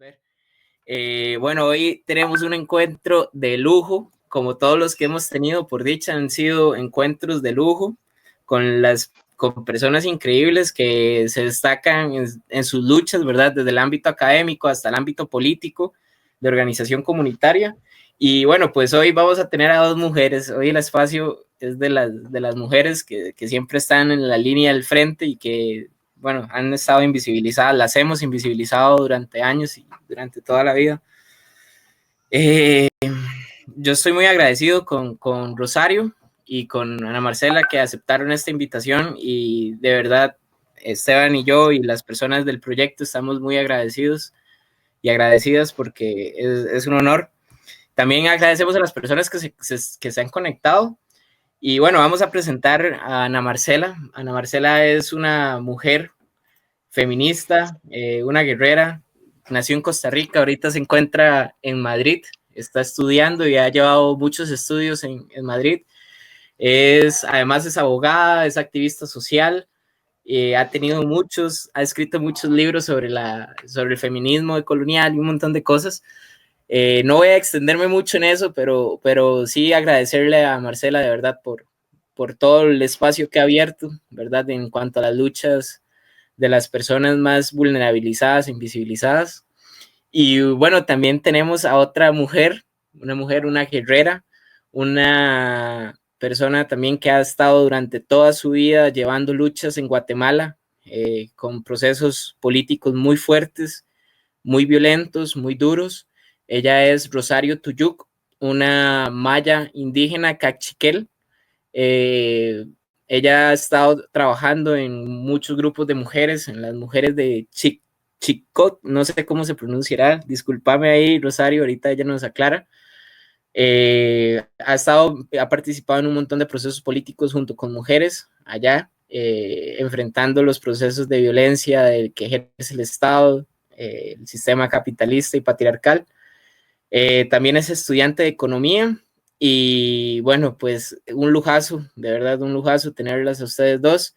ver. Bueno, hoy tenemos un encuentro de lujo, como todos los que hemos tenido, por dicha, han sido encuentros de lujo con personas increíbles que se destacan en sus luchas, ¿verdad? Desde el ámbito académico hasta el ámbito político, de organización comunitaria. Y bueno, pues hoy vamos a tener a dos mujeres. Hoy el espacio es de las mujeres que siempre están en la línea del frente y que, bueno, han estado invisibilizadas, las hemos invisibilizado durante años y durante toda la vida. Yo estoy muy agradecido con Rosario y con Ana Marcela que aceptaron esta invitación y de verdad Esteban y yo y las personas del proyecto estamos muy agradecidos y agradecidas porque es un honor. También agradecemos a las personas que se han conectado y bueno, vamos a presentar a Ana Marcela. Ana Marcela es una mujer feminista, una guerrera, nació en Costa Rica, ahorita se encuentra en Madrid, está estudiando y ha llevado muchos estudios en Madrid. Además es abogada, es activista social, ha escrito muchos libros sobre el feminismo colonial y un montón de cosas. No voy a extenderme mucho en eso, pero sí agradecerle a Marcela de verdad por todo el espacio que ha abierto, ¿verdad? En cuanto a las luchas de las personas más vulnerabilizadas, invisibilizadas. Y bueno, también tenemos a otra mujer, una guerrera, una persona también que ha estado durante toda su vida llevando luchas en Guatemala, con procesos políticos muy fuertes, muy violentos, muy duros. Ella es Rosario Tuyuk, una maya indígena cachiquel. Eh, Ella ha estado trabajando en muchos grupos de mujeres, en las mujeres de Chicot, no sé cómo se pronunciará, discúlpame ahí, Rosario, ahorita ella nos aclara. Ha participado en un montón de procesos políticos junto con mujeres allá, enfrentando los procesos de violencia que ejerce el Estado, el sistema capitalista y patriarcal. También es estudiante de economía y bueno, pues un lujazo, de verdad un lujazo tenerlas a ustedes dos.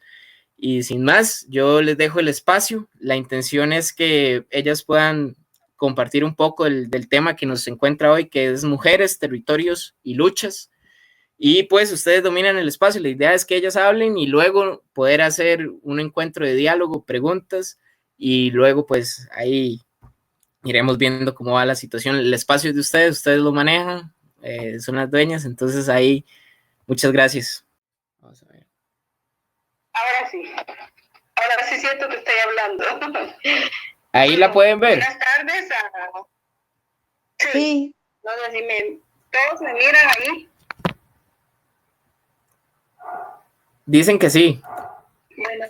Y sin más, yo les dejo el espacio. La intención es que ellas puedan compartir un poco del tema que nos encuentra hoy, que es mujeres, territorios y luchas. Y pues ustedes dominan el espacio. La idea es que ellas hablen y luego poder hacer un encuentro de diálogo, preguntas y luego pues ahí iremos viendo cómo va la situación. El espacio es de ustedes lo manejan, son las dueñas, entonces ahí muchas gracias. Vamos a ver. Ahora sí siento que estoy hablando. Ahí bueno, la pueden ver. Buenas tardes. Sí. No sé si todos me miran ahí. Dicen que sí. Bueno.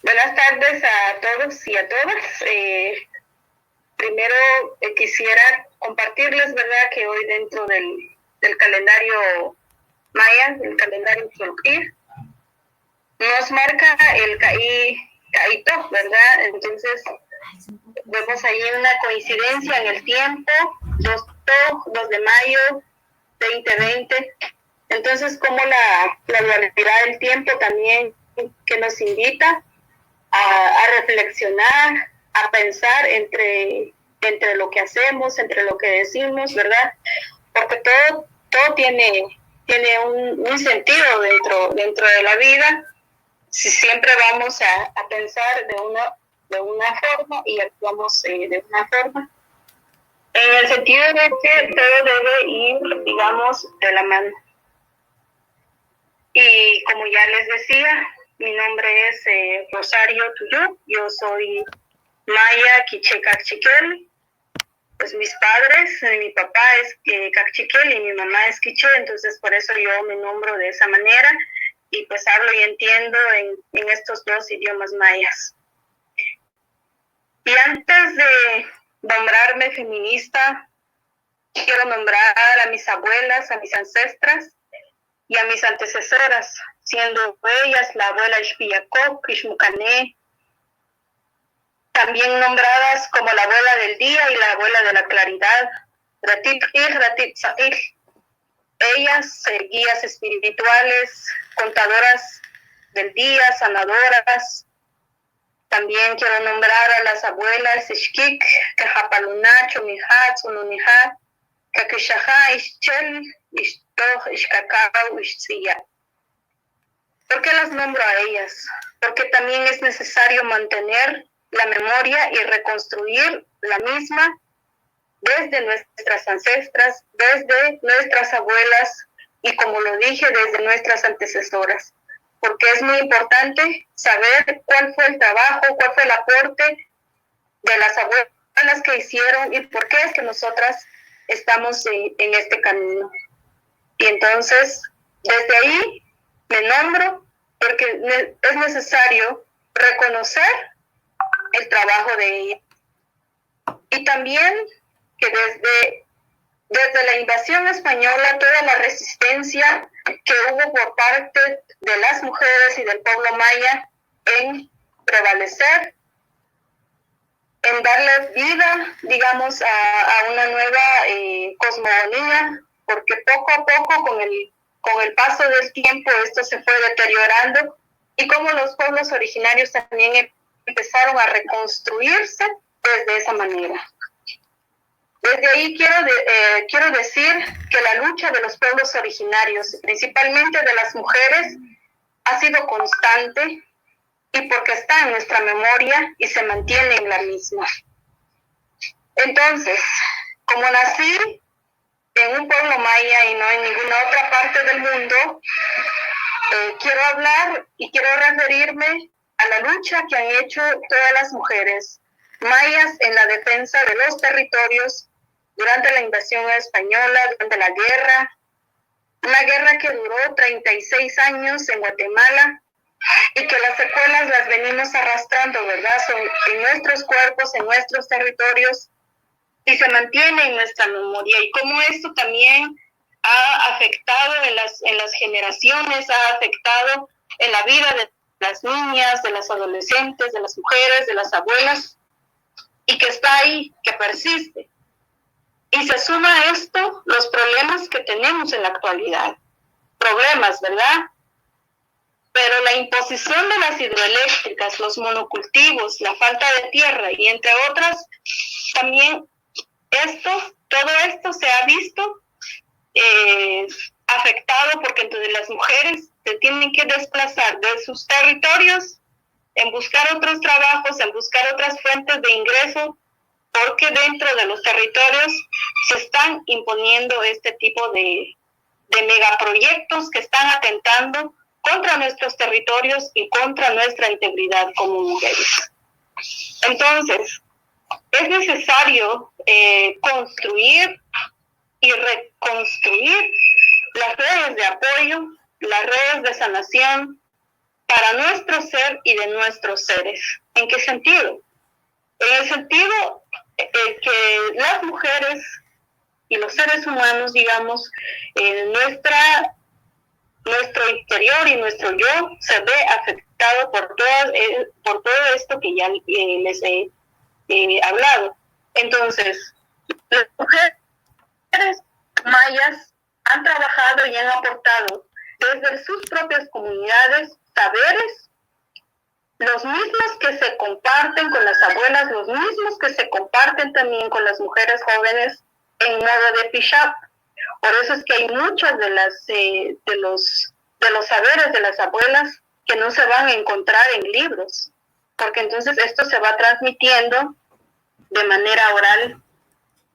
Buenas tardes a todos y a todas. Primero quisiera compartirles, ¿verdad?, que hoy dentro del calendario maya, del calendario Xolotl, nos marca el Caíto, ¿verdad? Entonces, vemos ahí una coincidencia en el tiempo, 2 de mayo 2020. Entonces, como la dualidad del tiempo también que nos invita a reflexionar, a pensar entre lo que hacemos, entre lo que decimos, ¿verdad? Porque todo tiene un sentido dentro de la vida. Si siempre vamos a pensar de una forma y actuamos de una forma, en el sentido de que todo debe ir, digamos, de la mano. Y como ya les decía, mi nombre es Rosario Tuyuk, yo soy maya quiché cachiquel. Pues mis padres, mi papá es cachiquel y mi mamá es quiché, entonces por eso yo me nombro de esa manera y pues hablo y entiendo en estos dos idiomas mayas. Y antes de nombrarme feminista, quiero nombrar a mis abuelas, a mis ancestras y a mis antecesoras, siendo ellas la abuela Ixpillacoc, Ixmucané, también nombradas como la abuela del día y la abuela de la claridad, Ratit Satil. Ellas, guías espirituales, contadoras del día, sanadoras, También quiero nombrar a las abuelas Ixquic, Cajapaluná, Chumijá, Tsununijá, Caquixajá, Ixchel, Ixtoj, Ixcacao, Ixtzilla. ¿Por qué las nombro a ellas? Porque también es necesario mantener la memoria y reconstruir la misma desde nuestras ancestras, desde nuestras abuelas y, como lo dije, desde nuestras antecesoras. Porque es muy importante saber cuál fue el trabajo, cuál fue el aporte de las abuelas que hicieron y por qué es que nosotras estamos en este camino. Y entonces, desde ahí me nombro porque es necesario reconocer el trabajo de ella. Y también que desde la invasión española, toda la resistencia que hubo por parte de las mujeres y del pueblo maya en prevalecer, en darle vida, digamos, a una nueva cosmogonía, porque poco a poco, con el paso del tiempo, esto se fue deteriorando, y como los pueblos originarios también empezaron a reconstruirse desde esa manera. Desde ahí quiero decir que la lucha de los pueblos originarios, principalmente de las mujeres, ha sido constante y porque está en nuestra memoria y se mantiene en la misma. Entonces, como nací en un pueblo maya y no en ninguna otra parte del mundo, quiero hablar y quiero referirme a la lucha que han hecho todas las mujeres mayas en la defensa de los territorios durante la invasión española, durante la guerra, una guerra que duró 36 años en Guatemala y que las secuelas las venimos arrastrando, ¿verdad? Son en nuestros cuerpos, en nuestros territorios y se mantiene en nuestra memoria. Y cómo esto también ha afectado en las generaciones, ha afectado en la vida de las niñas, de las adolescentes, de las mujeres, de las abuelas, y que está ahí, que persiste. Y se suma a esto los problemas que tenemos en la actualidad. Problemas, ¿verdad? Pero la imposición de las hidroeléctricas, los monocultivos, la falta de tierra y entre otras, también todo esto se ha visto afectado porque entonces las mujeres se tienen que desplazar de sus territorios en buscar otros trabajos, en buscar otras fuentes de ingreso, porque dentro de los territorios se están imponiendo este tipo de megaproyectos que están atentando contra nuestros territorios y contra nuestra integridad como mujeres. Entonces, es necesario construir y reconstruir las redes de apoyo, las redes de sanación para nuestro ser y de nuestros seres. ¿En qué sentido? En el sentido que las mujeres y los seres humanos, digamos, nuestro interior y nuestro yo se ve afectado por todo esto que ya les he hablado. Entonces, las mujeres mayas han trabajado y han aportado desde sus propias comunidades saberes, los mismos que se comparten con las abuelas, los mismos que se comparten también con las mujeres jóvenes en modo de pishap. Por eso es que hay muchos de los saberes de las abuelas que no se van a encontrar en libros, porque entonces esto se va transmitiendo de manera oral,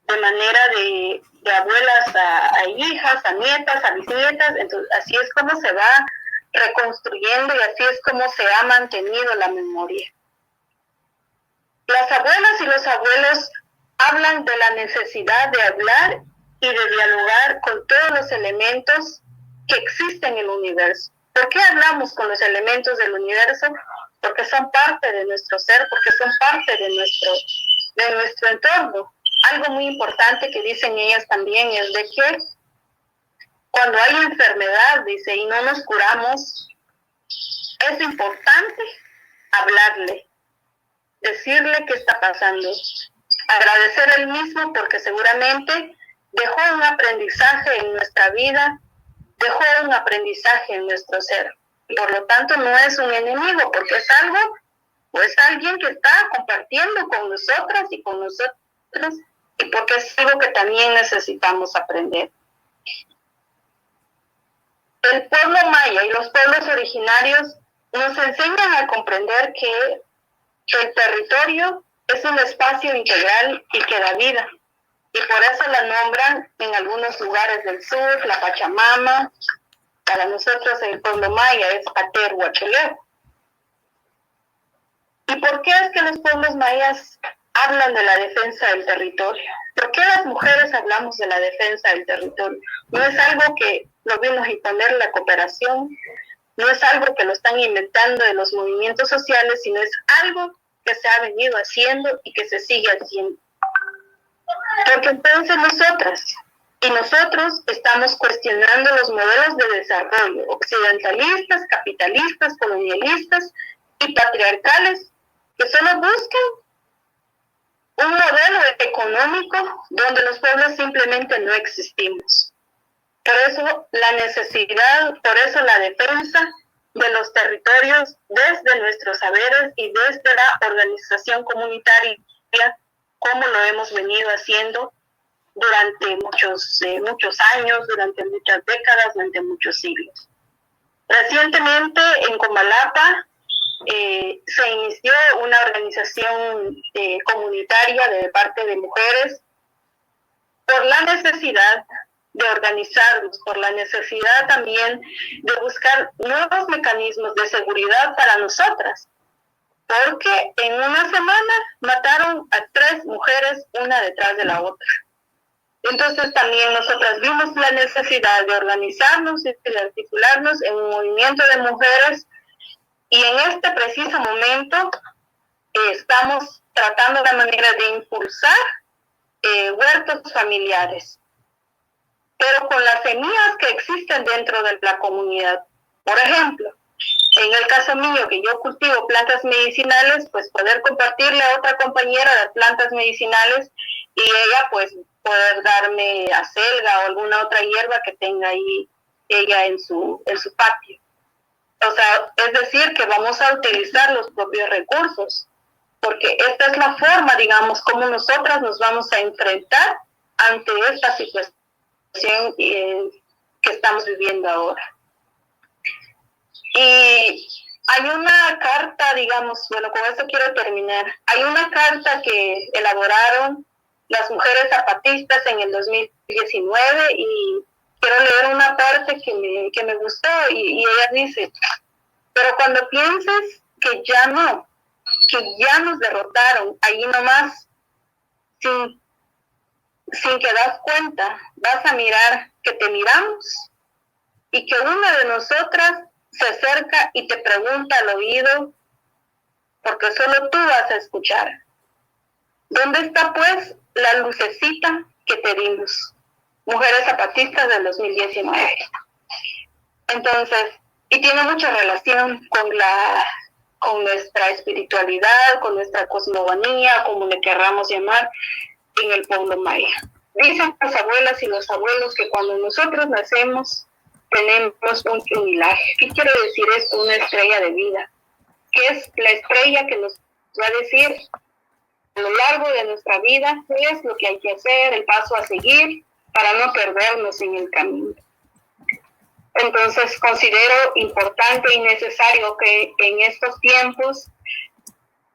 de manera de abuelas a hijas, a nietas, a bisnietas. Entonces así es como se va reconstruyendo y así es como se ha mantenido la memoria. Las abuelas y los abuelos hablan de la necesidad de hablar y de dialogar con todos los elementos que existen en el universo. ¿Por qué hablamos con los elementos del universo? Porque son parte de nuestro ser, porque son parte de nuestro entorno. Algo muy importante que dicen ellas también es de que cuando hay enfermedad, dice, y no nos curamos, es importante hablarle, decirle qué está pasando, agradecer el mismo porque seguramente dejó un aprendizaje en nuestra vida, dejó un aprendizaje en nuestro ser. Y por lo tanto no es un enemigo, porque es algo o es alguien que está compartiendo con nosotras y con nosotros, y porque es algo que también necesitamos aprender. El pueblo maya y los pueblos originarios nos enseñan a comprender que el territorio es un espacio integral y que da vida, y por eso la nombran en algunos lugares del sur, la Pachamama. Para nosotros el pueblo maya es Aterhuacheleu. ¿Y por qué es que los pueblos mayas hablan de la defensa del territorio? ¿Por qué las mujeres hablamos de la defensa del territorio? No es algo que lo vimos imponer la cooperación, no es algo que lo están inventando de los movimientos sociales, sino es algo que se ha venido haciendo y que se sigue haciendo. Porque entonces nosotras y nosotros estamos cuestionando los modelos de desarrollo occidentalistas, capitalistas, colonialistas y patriarcales que solo buscan un modelo económico donde los pueblos simplemente no existimos. Por eso la necesidad, por eso la defensa de los territorios desde nuestros saberes y desde la organización comunitaria, como lo hemos venido haciendo durante muchos años, durante muchas décadas, durante muchos siglos. Recientemente en Comalapa se inició una organización comunitaria de parte de mujeres por la necesidad de organizarnos, por la necesidad también de buscar nuevos mecanismos de seguridad para nosotras, porque en una semana mataron a 3 mujeres una detrás de la otra. Entonces también nosotras vimos la necesidad de organizarnos y de articularnos en un movimiento de mujeres, y en este preciso momento estamos tratando de manera de impulsar huertos familiares, pero con las semillas que existen dentro de la comunidad. Por ejemplo, en el caso mío, que yo cultivo plantas medicinales, pues poder compartirle a otra compañera las plantas medicinales y ella pues poder darme acelga o alguna otra hierba que tenga ahí ella en su patio. O sea, es decir, que vamos a utilizar los propios recursos, porque esta es la forma, digamos, como nosotras nos vamos a enfrentar ante esta situación que estamos viviendo ahora. Y hay una carta, digamos, bueno, con esto quiero terminar. Hay una carta que elaboraron las mujeres zapatistas en el 2019 y quiero leer una parte que me gustó y ella dice: pero cuando pienses que ya nos derrotaron, ahí nomás, sin que das cuenta, vas a mirar que te miramos y que una de nosotras se acerca y te pregunta al oído, porque solo tú vas a escuchar: ¿dónde está pues la lucecita que te dimos? Mujeres zapatistas del 2019. Entonces, y tiene mucha relación con nuestra espiritualidad, con nuestra cosmogonía, como le querramos llamar, en el pueblo maya. Dicen las abuelas y los abuelos que cuando nosotros nacemos tenemos un chunilaje. ¿Qué quiere decir esto? Una estrella de vida, que es la estrella que nos va a decir a lo largo de nuestra vida qué es lo que hay que hacer, el paso a seguir para no perdernos en el camino. Entonces considero importante y necesario que en estos tiempos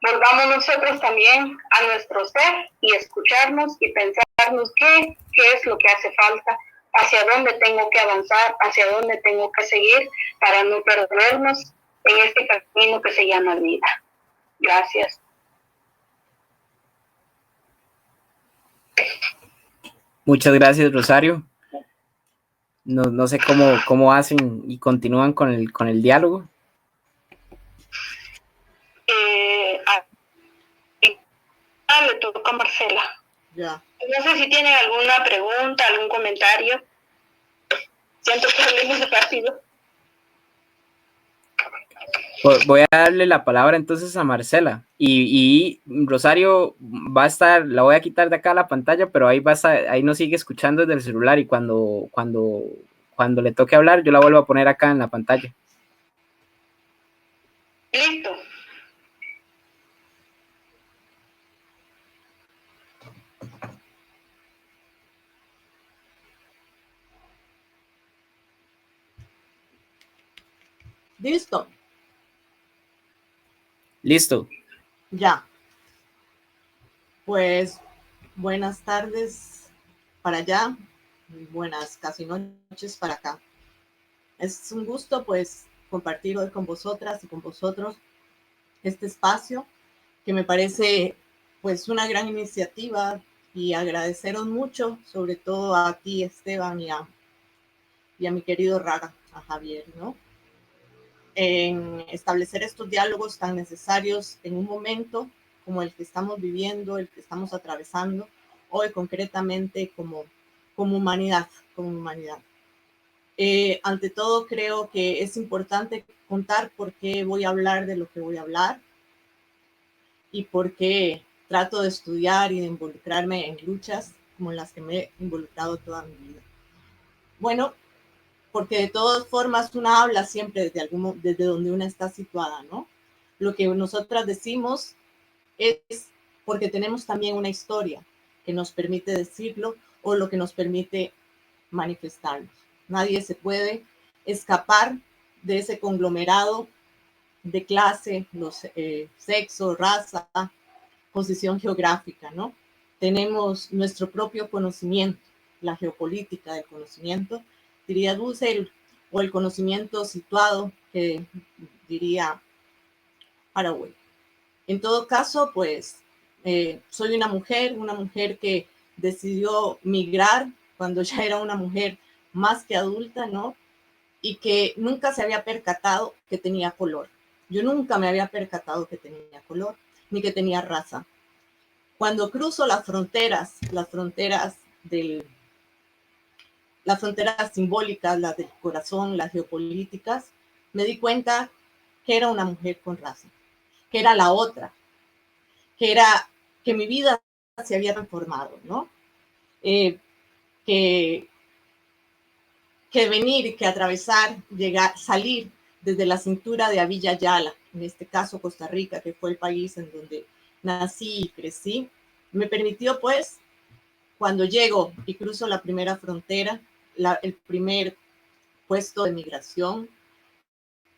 volvamos nosotros también a nuestro ser y escucharnos y pensarnos qué es lo que hace falta, hacia dónde tengo que avanzar, hacia dónde tengo que seguir para no perdernos en este camino que se llama vida. Gracias. Muchas gracias, Rosario. No sé cómo hacen y continúan con el diálogo. Le toca a Marcela. Ya. No sé si tienen alguna pregunta, algún comentario. Siento que hablemos de partido. Voy a darle la palabra entonces a Marcela y Rosario va a estar, la voy a quitar de acá a la pantalla, pero ahí ahí nos sigue escuchando desde el celular y cuando le toque hablar yo la vuelvo a poner acá en la pantalla. Listo. ¿Listo? Listo. Ya. Pues buenas tardes para allá, buenas casi noches para acá. Es un gusto pues compartir hoy con vosotras y con vosotros este espacio que me parece pues una gran iniciativa, y agradeceros mucho, sobre todo a ti, Esteban, y a mi querido Raga, a Javier, ¿no? En establecer estos diálogos tan necesarios en un momento como el que estamos viviendo, el que estamos atravesando hoy concretamente como humanidad, como humanidad. Ante todo, creo que es importante contar por qué voy a hablar de lo que voy a hablar y por qué trato de estudiar y de involucrarme en luchas como las que me he involucrado toda mi vida. Bueno, porque de todas formas una habla siempre desde donde una está situada, ¿no? Lo que nosotras decimos es porque tenemos también una historia que nos permite decirlo, o lo que nos permite manifestarlo. Nadie se puede escapar de ese conglomerado de clase, sexo, raza, posición geográfica, ¿no? Tenemos nuestro propio conocimiento, la geopolítica del conocimiento, diría Dussel, o el conocimiento situado, que diría Haraway. En todo caso, pues soy una mujer que decidió migrar cuando ya era una mujer más que adulta, ¿no? Y que nunca se había percatado que tenía color. Yo nunca me había percatado que tenía color, ni que tenía raza. Cuando cruzo las fronteras simbólicas, las del corazón, las geopolíticas, me di cuenta que era una mujer con raza, que era la otra, que mi vida se había transformado, ¿no? Que venir, que atravesar, llegar, salir desde la cintura de Abya Yala, en este caso Costa Rica, que fue el país en donde nací y crecí, me permitió, pues, cuando llego y cruzo la primera frontera, el primer puesto de migración,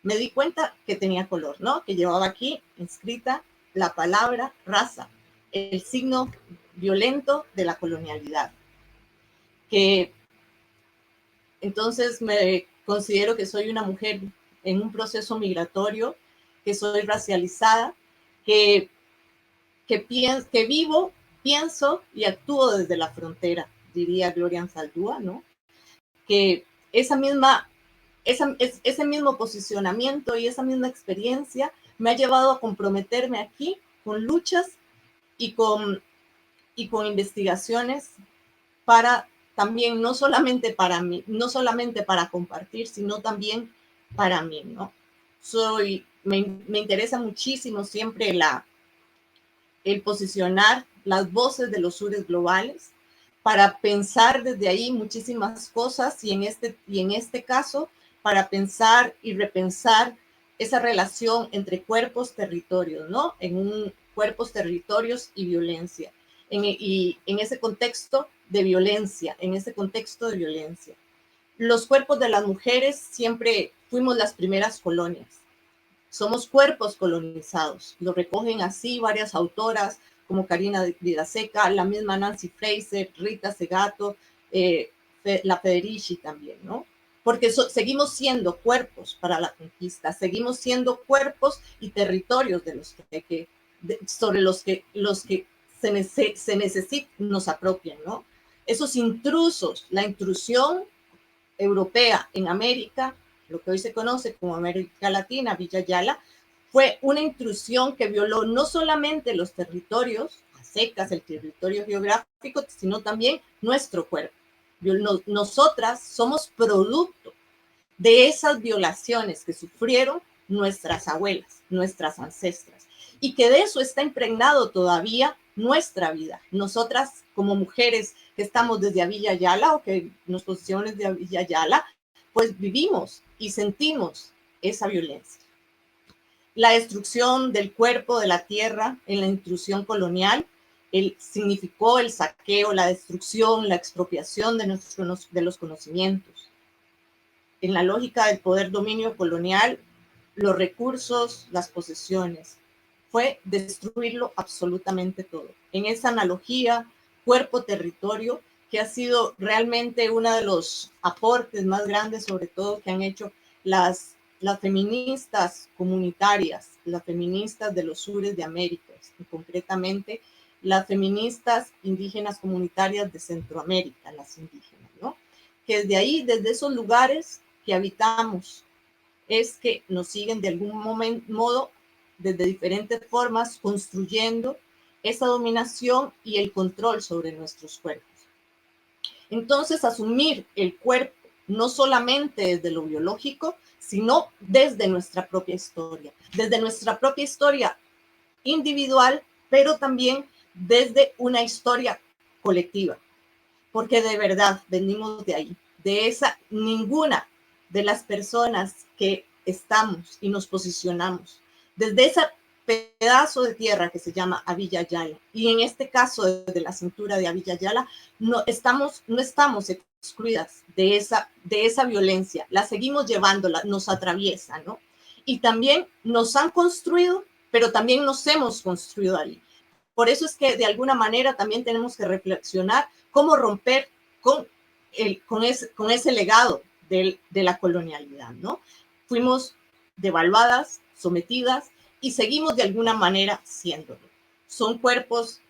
me di cuenta que tenía color, ¿no? Que llevaba aquí inscrita la palabra raza, el signo violento de la colonialidad. Que entonces me considero que soy una mujer en un proceso migratorio, que soy racializada, que vivo, pienso y actúo desde la frontera, diría Gloria Anzaldúa, ¿no? Que ese mismo posicionamiento y esa misma experiencia me ha llevado a comprometerme aquí con luchas y con investigaciones para también, no solamente para mí, no solamente para compartir, sino también para mí, ¿no? Me interesa muchísimo siempre el posicionar las voces de los sures globales, para pensar desde ahí muchísimas cosas, y en este caso, para pensar y repensar esa relación entre cuerpos, territorios, ¿no? Cuerpos, territorios y violencia. Y en ese contexto de violencia, los cuerpos de las mujeres siempre fuimos las primeras colonias. Somos cuerpos colonizados. Lo recogen así varias autoras como Karina Vidaseca, la misma Nancy Fraser, Rita Segato, la Federici también, ¿no? Porque seguimos siendo cuerpos para la conquista, seguimos siendo cuerpos y territorios sobre los que se necesitan, nos apropian, ¿no? Esos intrusos, la intrusión europea en América, lo que hoy se conoce como América Latina, Abya Yala, fue una intrusión que violó no solamente los territorios, a secas, el territorio geográfico, sino también nuestro cuerpo. Nosotras somos producto de esas violaciones que sufrieron nuestras abuelas, nuestras ancestras, y que de eso está impregnado todavía nuestra vida. Nosotras, como mujeres que estamos desde Abya Yala, o que nos posicionamos de Abya Yala, pues vivimos y sentimos esa violencia. La destrucción del cuerpo, de la tierra, en la intrusión colonial, significó el saqueo, la destrucción, la expropiación de los conocimientos. En la lógica del poder dominio colonial, los recursos, las posesiones, fue destruirlo absolutamente todo. En esa analogía, cuerpo-territorio, que ha sido realmente uno de los aportes más grandes, sobre todo que han hecho las feministas comunitarias, las feministas de los sures de América, y concretamente las feministas indígenas comunitarias de Centroamérica, las indígenas, ¿no? Que desde ahí, desde esos lugares que habitamos, es que nos siguen de algún modo, desde diferentes formas, construyendo esa dominación y el control sobre nuestros cuerpos. Entonces, asumir el cuerpo no solamente desde lo biológico, sino desde nuestra propia historia individual, pero también desde una historia colectiva, porque de verdad venimos de ahí, de esa. Ninguna de las personas que estamos y nos posicionamos desde ese pedazo de tierra que se llama Abya Yala, y en este caso desde la cintura de Abya Yala, no estamos excluidas de esa violencia, la seguimos llevándola, nos atraviesa, ¿no? Y también nos han construido, pero también nos hemos construido ahí. Por eso es que de alguna manera también tenemos que reflexionar cómo romper con ese legado de la colonialidad, ¿no? Fuimos devaluadas, sometidas, y seguimos de alguna manera siéndolo. Son cuerpos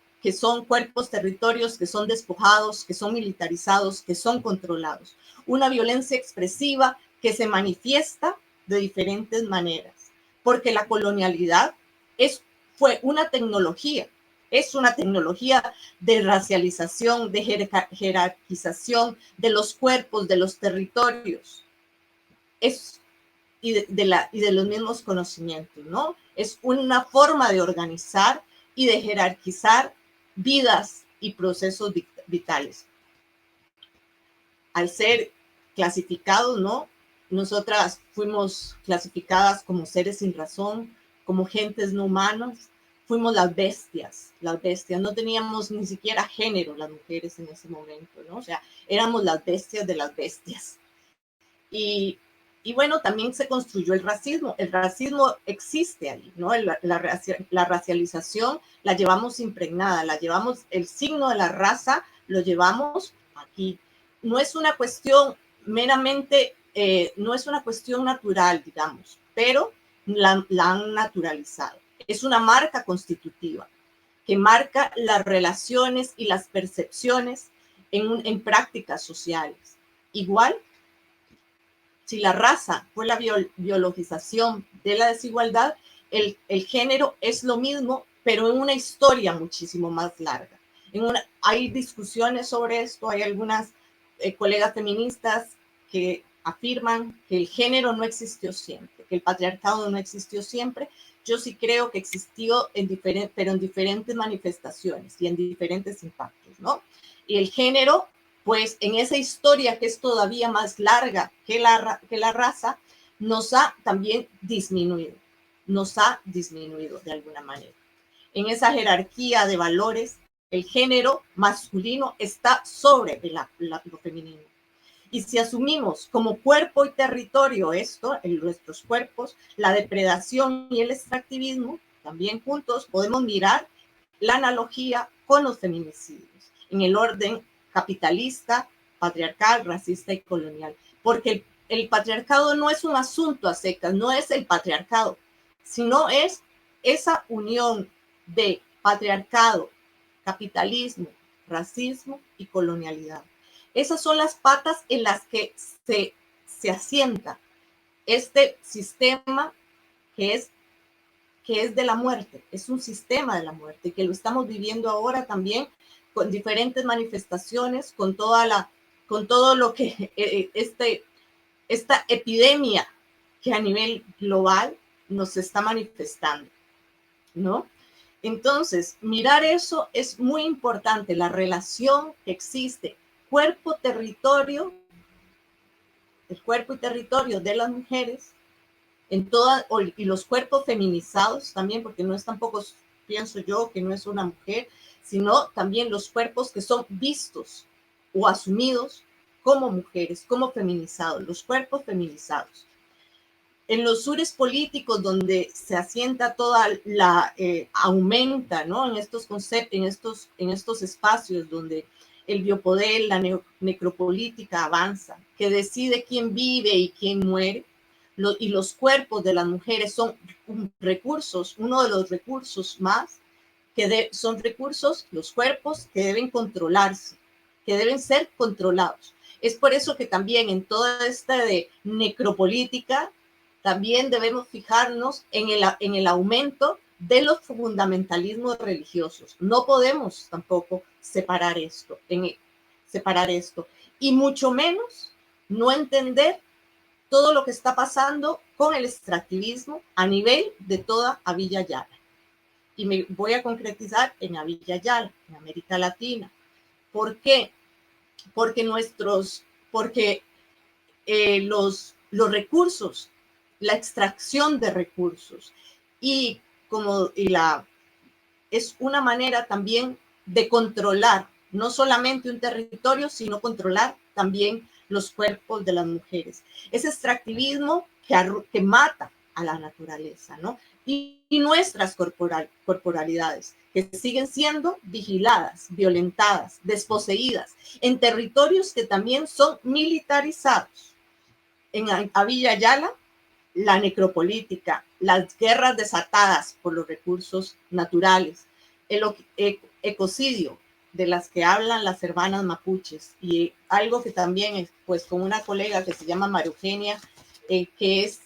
territorios que son despojados, que son militarizados, que son controlados. Una violencia expresiva que se manifiesta de diferentes maneras, porque la colonialidad fue una tecnología, es una tecnología de racialización, de jerarquización de los cuerpos, de los territorios, y de los mismos conocimientos, ¿no? Es una forma de organizar y de jerarquizar vidas y procesos vitales. Al ser clasificados, ¿no? Nosotras fuimos clasificadas como seres sin razón, como gentes no humanas. Fuimos las bestias, no teníamos ni siquiera género las mujeres en ese momento, ¿no? O sea, éramos las bestias de las bestias. Y bueno, también se construyó el racismo existe ahí, ¿no? La racialización la llevamos impregnada, el signo de la raza lo llevamos aquí. No es una cuestión meramente, no es una cuestión natural, digamos, pero la han naturalizado. Es una marca constitutiva que marca las relaciones y las percepciones en prácticas sociales. Igual, si la raza fue la biologización de la desigualdad, el género es lo mismo, pero en una historia muchísimo más larga. Hay discusiones sobre esto, hay algunas colegas feministas que afirman que el género no existió siempre, que el patriarcado no existió siempre. Yo sí creo que existió, pero en diferentes manifestaciones y en diferentes impactos, ¿no? Y el género, pues en esa historia que es todavía más larga que la raza, nos ha también disminuido de alguna manera. En esa jerarquía de valores, el género masculino está sobre lo femenino. Y si asumimos como cuerpo y territorio esto, en nuestros cuerpos, la depredación y el extractivismo, también juntos podemos mirar la analogía con los feminicidios, en el orden capitalista, patriarcal, racista y colonial. Porque el patriarcado no es un asunto a secas, no es el patriarcado, sino es esa unión de patriarcado, capitalismo, racismo y colonialidad. Esas son las patas en las que se asienta este sistema que es de la muerte, es un sistema de la muerte, que lo estamos viviendo ahora también con diferentes manifestaciones, con todo lo que esta epidemia que a nivel global nos está manifestando, ¿no? Entonces, mirar eso es muy importante, la relación que existe cuerpo-territorio, el cuerpo y territorio de las mujeres, y los cuerpos feminizados también, porque no es tampoco, pienso yo, que no es una mujer, sino también los cuerpos que son vistos o asumidos como mujeres, como feminizados, los cuerpos feminizados. en los sures políticos donde se asienta toda la, aumenta, ¿no? En estos conceptos, en estos espacios donde el biopoder, la necropolítica avanza, que decide quién vive y quién muere, y los cuerpos de las mujeres son recursos, uno de los recursos más, son recursos, los cuerpos que deben controlarse, que deben ser controlados. Es por eso que también en toda esta de necropolítica, también debemos fijarnos en el aumento de los fundamentalismos religiosos. No podemos tampoco separar esto, y mucho menos no entender todo lo que está pasando con el extractivismo a nivel de toda Avilla Yala. Y me voy a concretizar en Avilla Yala, en América Latina. ¿Por qué? Porque los recursos, la extracción de recursos es una manera también de controlar no solamente un territorio, sino controlar también los cuerpos de las mujeres. Ese extractivismo que mata a la naturaleza, ¿no? Y nuestras corporalidades, que siguen siendo vigiladas, violentadas, desposeídas, en territorios que también son militarizados. En Avilla Yala, la necropolítica, las guerras desatadas por los recursos naturales, el ecocidio de las que hablan las hermanas mapuches, y algo que también es, pues, con una colega que se llama María Eugenia, aquí es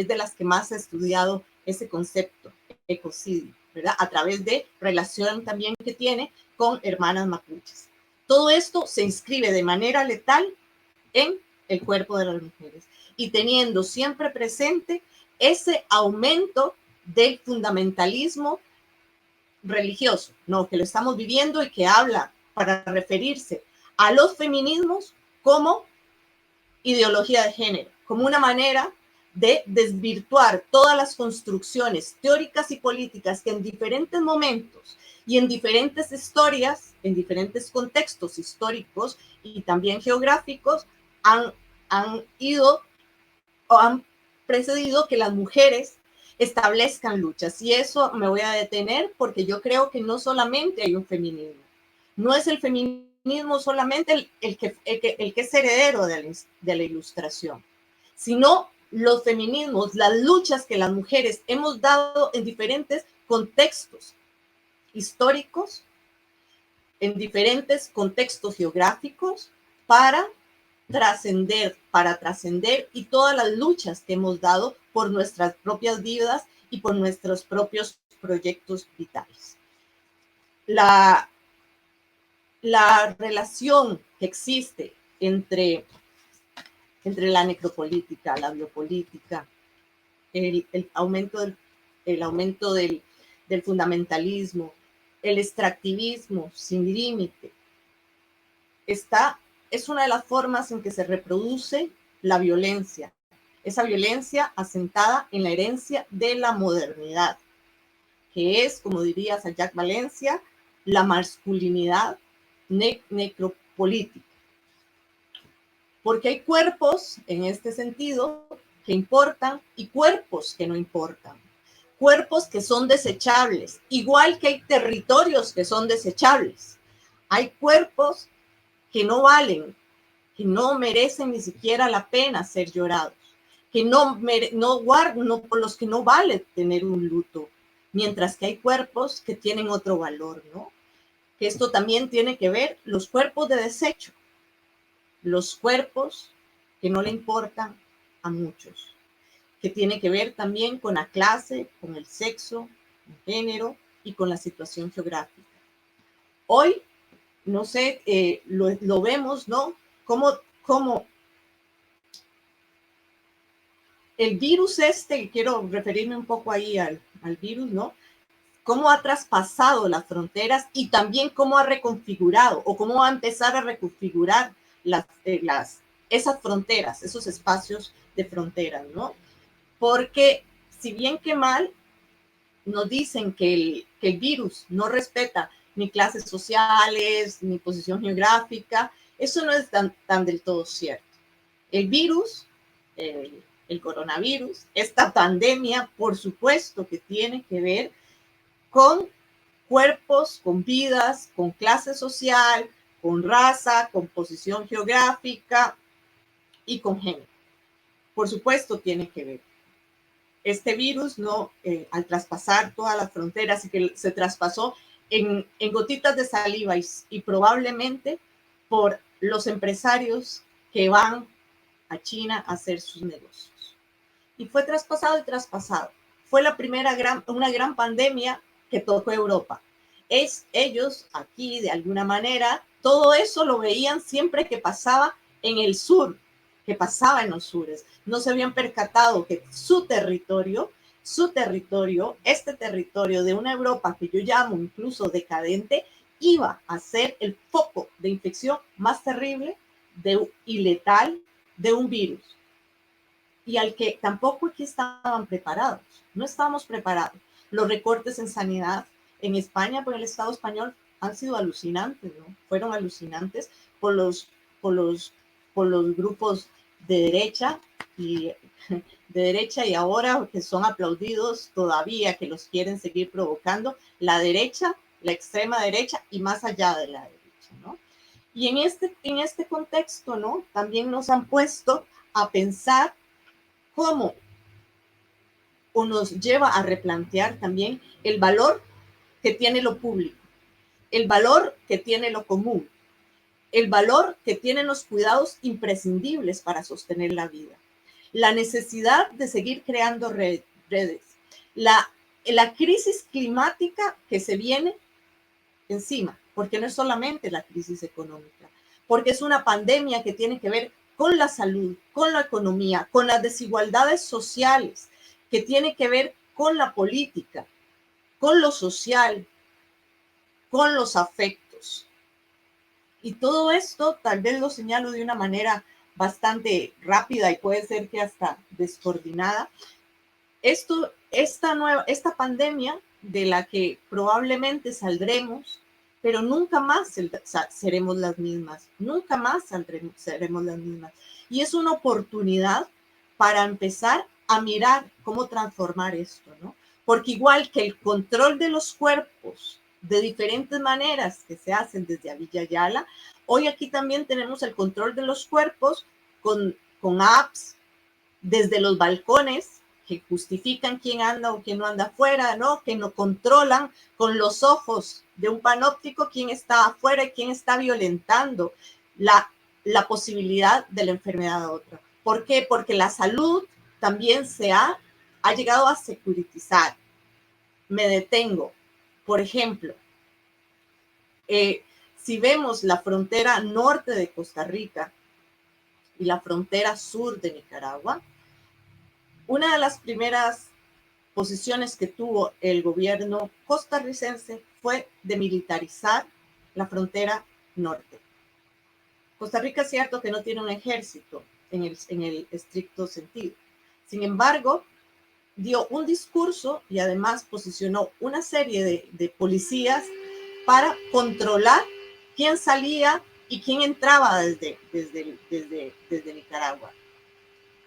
de las que más ha estudiado ese concepto, ecocidio, ¿verdad? A través de relación también que tiene con hermanas mapuches. Todo esto se inscribe de manera letal en el cuerpo de las mujeres y teniendo siempre presente ese aumento del fundamentalismo religioso, ¿no? Que lo estamos viviendo y que habla para referirse a los feminismos como ideología de género, como una manera de desvirtuar todas las construcciones teóricas y políticas que en diferentes momentos y en diferentes historias, en diferentes contextos históricos y también geográficos, han ido o han precedido que las mujeres establezcan luchas. Y eso me voy a detener porque yo creo que no solamente hay un feminismo, no es el feminismo solamente el que es heredero de la ilustración, sino los feminismos, las luchas que las mujeres hemos dado en diferentes contextos históricos, en diferentes contextos geográficos para trascender y todas las luchas que hemos dado por nuestras propias vidas y por nuestros propios proyectos vitales. La relación que existe entre la necropolítica, la biopolítica, el aumento del fundamentalismo, el extractivismo sin límite, es una de las formas en que se reproduce la violencia, esa violencia asentada en la herencia de la modernidad, que es, como diría Sayak Valencia, la masculinidad necropolítica. Porque hay cuerpos, en este sentido, que importan y cuerpos que no importan. Cuerpos que son desechables, igual que hay territorios que son desechables. Hay cuerpos que no valen, que no merecen ni siquiera la pena ser llorados, que por los que no vale tener un luto, mientras que hay cuerpos que tienen otro valor, ¿no? Que esto también tiene que ver los cuerpos de desecho, los cuerpos que no le importan a muchos, que tiene que ver también con la clase, con el sexo, el género y con la situación geográfica. Hoy, no sé, lo vemos, ¿no? Como el virus quiero referirme un poco ahí al virus, ¿no? Cómo ha traspasado las fronteras y también cómo ha reconfigurado o cómo va a empezar a reconfigurar esas fronteras, esos espacios de fronteras, ¿no? Porque si bien que mal nos dicen que el virus no respeta ni clases sociales, ni posición geográfica, Eso no es tan del todo cierto. El virus, el coronavirus, esta pandemia, por supuesto que tiene que ver con cuerpos, con vidas, con clase social, con raza, con posición geográfica y con género. Por supuesto tiene que ver. Este virus no, al traspasar todas las fronteras y que se traspasó en gotitas de saliva y probablemente por los empresarios que van a China a hacer sus negocios. Y fue traspasado y traspasado. Fue la primera una gran pandemia que tocó Europa. Ellos aquí, de alguna manera, todo eso lo veían siempre que pasaba en el sur, que pasaba en los sures. No se habían percatado que su territorio, este territorio de una Europa que yo llamo incluso decadente, iba a ser el foco de infección más terrible y letal de un virus. Y al que tampoco aquí estaban preparados, no estábamos preparados. Los recortes en sanidad en España, por el Estado español, han sido alucinantes, ¿no? Fueron alucinantes por los grupos de derecha y ahora que son aplaudidos todavía, que los quieren seguir provocando, la derecha, la extrema derecha y más allá de la derecha, ¿no? Y en este contexto, ¿no? También nos han puesto a pensar cómo o nos lleva a replantear también el valor que tiene lo público, el valor que tiene lo común, el valor que tienen los cuidados imprescindibles para sostener la vida, la necesidad de seguir creando redes, la crisis climática que se viene encima, porque no es solamente la crisis económica, porque es una pandemia que tiene que ver con la salud, con la economía, con las desigualdades sociales, que tiene que ver con la política, con lo social, con los afectos. Y todo esto tal vez lo señalo de una manera bastante rápida y puede ser que hasta descoordinada. Esta pandemia de la que probablemente saldremos, pero nunca más seremos las mismas, nunca más seremos las mismas. Y es una oportunidad para empezar a mirar cómo transformar esto, ¿no? Porque igual que el control de los cuerpos de diferentes maneras que se hacen desde Avilla Yala, hoy aquí también tenemos el control de los cuerpos con apps desde los balcones que justifican quién anda o quién no anda afuera, ¿no? Que no controlan con los ojos de un panóptico quién está afuera y quién está violentando la posibilidad de la enfermedad a otra. ¿Por qué? Porque la salud también ha llegado a securitizar. Me detengo. Por ejemplo, si vemos la frontera norte de Costa Rica y la frontera sur de Nicaragua, una de las primeras posiciones que tuvo el gobierno costarricense fue de militarizar la frontera norte. Costa Rica es cierto que no tiene un ejército en el estricto sentido. Sin embargo, dio un discurso y además posicionó una serie de policías para controlar quién salía y quién entraba desde Nicaragua.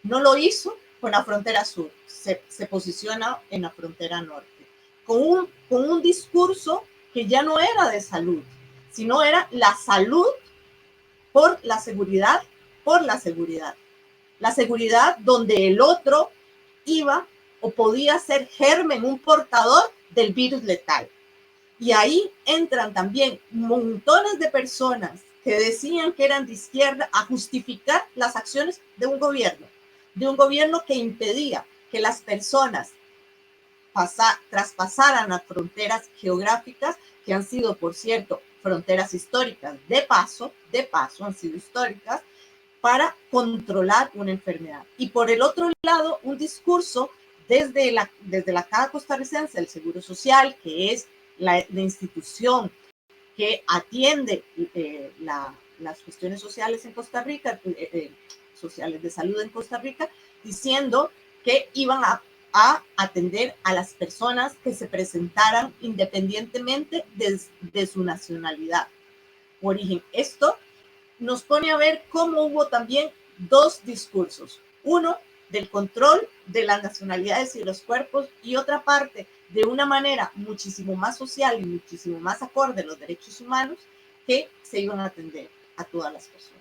No lo hizo con la frontera sur, se posiciona en la frontera norte, con un discurso que ya no era de salud, sino era la salud por la seguridad, la seguridad donde el otro iba o podía ser germen, un portador del virus letal. Y ahí entran también montones de personas que decían que eran de izquierda a justificar las acciones de un gobierno que impedía que las personas traspasaran las fronteras geográficas, que han sido, por cierto, fronteras históricas, de paso han sido históricas, para controlar una enfermedad. Y por el otro lado, un discurso desde la Caja Costarricense del Seguro Social, que es la institución que atiende las cuestiones sociales en Costa Rica, sociales de salud en Costa Rica, diciendo que iban a atender a las personas que se presentaran independientemente de su nacionalidad o origen. Esto nos pone a ver cómo hubo también dos discursos. Uno, del control de las nacionalidades y los cuerpos, y otra parte, de una manera muchísimo más social y muchísimo más acorde a los derechos humanos, que se iban a atender a todas las personas.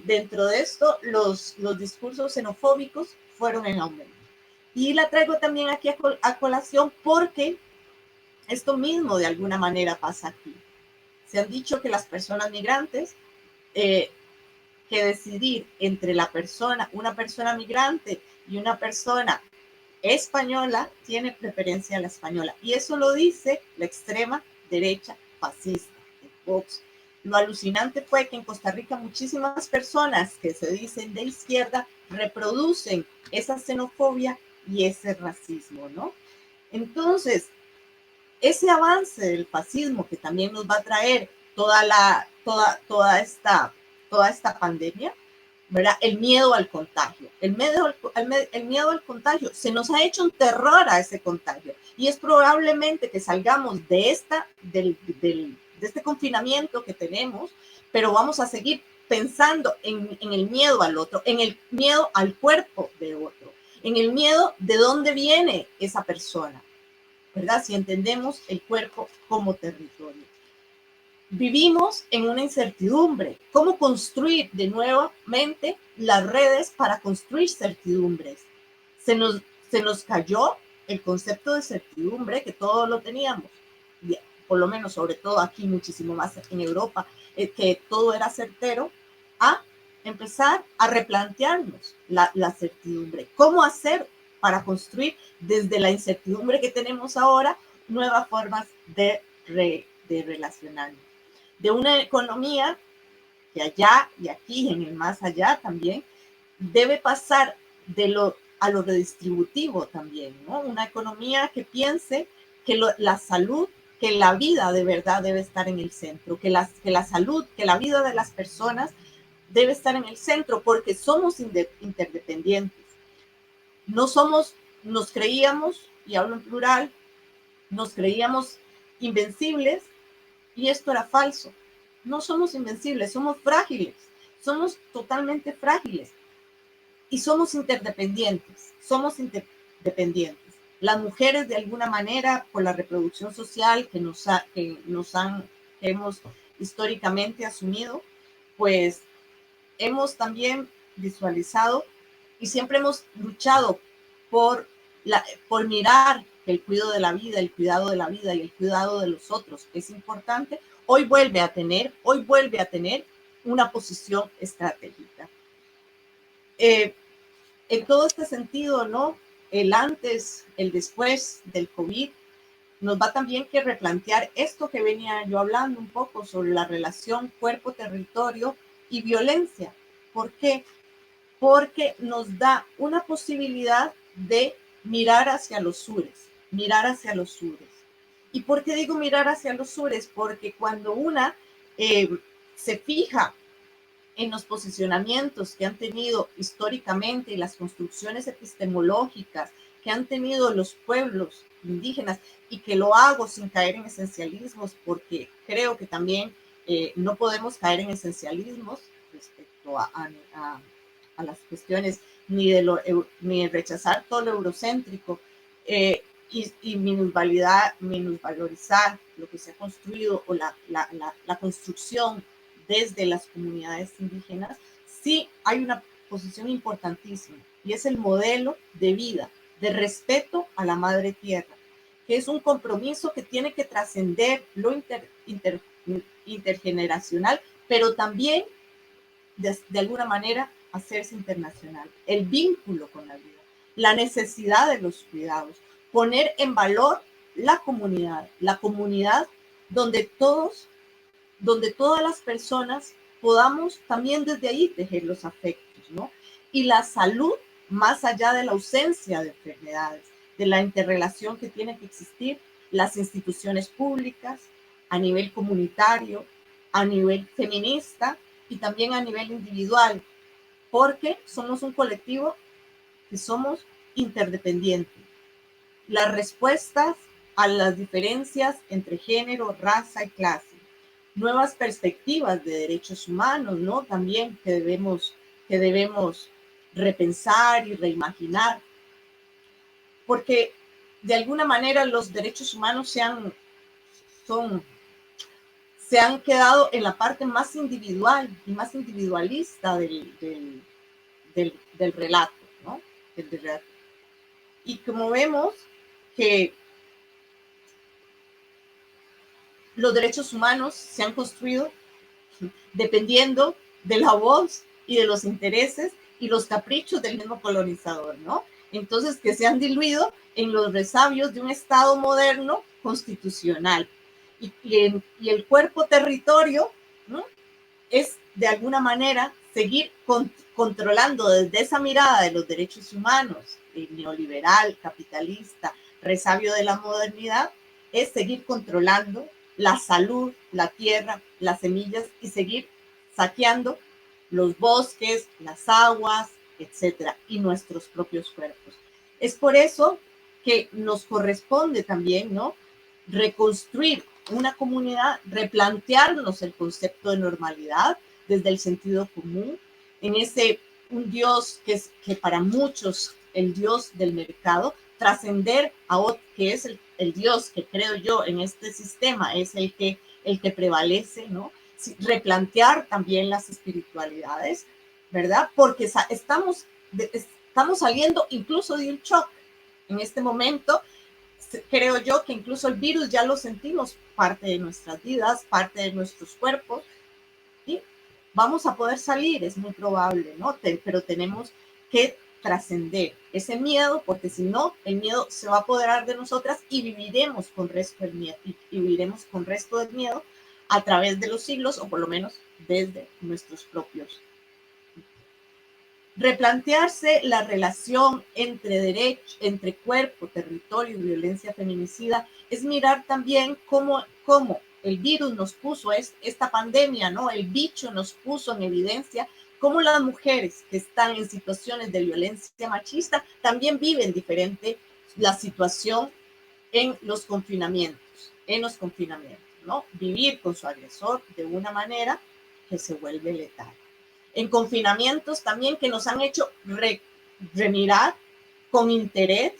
Dentro de esto, los discursos xenofóbicos fueron en aumento. Y la traigo también aquí a colación porque esto mismo de alguna manera pasa aquí. Se han dicho que las personas migrantes, que decidir entre una persona migrante y una persona española, tiene preferencia a la española. Y eso lo dice la extrema derecha fascista, el Vox. Lo alucinante fue que en Costa Rica muchísimas personas que se dicen de izquierda reproducen esa xenofobia y ese racismo, ¿no? Entonces, ese avance del fascismo que también nos va a traer toda esta pandemia, ¿verdad? El miedo al contagio. El miedo al contagio. Se nos ha hecho un terror a ese contagio. Y es probablemente que salgamos de este confinamiento que tenemos, pero vamos a seguir pensando en el miedo al otro, en el miedo al cuerpo de otro, en el miedo de dónde viene esa persona, ¿verdad? Si entendemos el cuerpo como territorio. Vivimos en una incertidumbre. ¿Cómo construir de nuevamente las redes para construir certidumbres? Se nos cayó el concepto de certidumbre, que todos lo teníamos, por lo menos sobre todo aquí, muchísimo más en Europa, que todo era certero, a empezar a replantearnos la certidumbre. ¿Cómo hacer para construir desde la incertidumbre que tenemos ahora nuevas formas de relacionarnos? De una economía que allá y aquí, en el más allá también, debe pasar a lo redistributivo también, ¿no? Una economía que piense que la salud, que la vida de verdad debe estar en el centro, que la salud, que la vida de las personas debe estar en el centro, porque somos interdependientes. Nos creíamos, y hablo en plural, nos creíamos invencibles, y esto era falso. No somos invencibles, somos frágiles, somos totalmente frágiles y somos interdependientes, Las mujeres de alguna manera, por la reproducción social que hemos históricamente asumido, pues hemos también visualizado y siempre hemos luchado por mirar el cuidado de la vida, el cuidado de la vida y el cuidado de los otros, que es importante. Hoy vuelve a tener una posición estratégica. En todo este sentido, ¿no? El antes, el después del COVID nos va también que replantear esto que venía yo hablando un poco sobre la relación cuerpo-territorio y violencia. ¿Por qué? Porque nos da una posibilidad de mirar hacia los sures. ¿Y por qué digo mirar hacia los sures? Porque cuando una se fija en los posicionamientos que han tenido históricamente y las construcciones epistemológicas que han tenido los pueblos indígenas, y que lo hago sin caer en esencialismos, porque creo que también no podemos caer en esencialismos respecto a las cuestiones ni rechazar todo lo eurocéntrico y minusvalorizar lo que se ha construido o la construcción desde las comunidades indígenas. Sí hay una posición importantísima, y es el modelo de vida, de respeto a la madre tierra, que es un compromiso que tiene que trascender lo intergeneracional, pero también de alguna manera hacerse internacional. El vínculo con la vida, la necesidad de los cuidados, poner en valor la comunidad donde todas las personas podamos también desde ahí tejer los afectos, ¿no? Y la salud, más allá de la ausencia de enfermedades, de la interrelación que tiene que existir, las instituciones públicas, a nivel comunitario, a nivel feminista y también a nivel individual, porque somos un colectivo que somos interdependientes. Las respuestas a las diferencias entre género, raza y clase, nuevas perspectivas de derechos humanos, ¿no? También que debemos repensar y reimaginar, porque de alguna manera los derechos humanos se han quedado en la parte más individual y más individualista del relato, ¿no? Del relato. Y como vemos que los derechos humanos se han construido dependiendo de la voz y de los intereses y los caprichos del mismo colonizador, ¿no? Entonces, que se han diluido en los resabios de un Estado moderno constitucional. Y el cuerpo territorio, ¿no? Es, de alguna manera, seguir controlando desde esa mirada de los derechos humanos, neoliberal, capitalista, resabio de la modernidad, es seguir controlando la salud, la tierra, las semillas y seguir saqueando los bosques, las aguas, etcétera, y nuestros propios cuerpos. Es por eso que nos corresponde también, ¿no?, reconstruir una comunidad, replantearnos el concepto de normalidad desde el sentido común, en ese un Dios que para muchos el Dios del mercado, trascender a otro, que es el Dios que creo yo en este sistema, es el que prevalece, ¿no? Replantear también las espiritualidades, ¿verdad? Porque estamos saliendo incluso de un shock en este momento. Creo yo que incluso el virus ya lo sentimos parte de nuestras vidas, parte de nuestros cuerpos, y vamos a poder salir, es muy probable, ¿no? Pero tenemos que trascender ese miedo, porque si no, el miedo se va a apoderar de nosotras y viviremos con resto del miedo, y viviremos con resto del miedo a través de los siglos, o por lo menos desde nuestros propios. Replantearse la relación entre cuerpo, territorio y violencia feminicida es mirar también cómo el virus nos puso, esta pandemia, ¿no? El bicho nos puso en evidencia cómo las mujeres que están en situaciones de violencia machista también viven diferente la situación en los confinamientos, ¿no? Vivir con su agresor de una manera que se vuelve letal. En confinamientos también que nos han hecho remirar con interés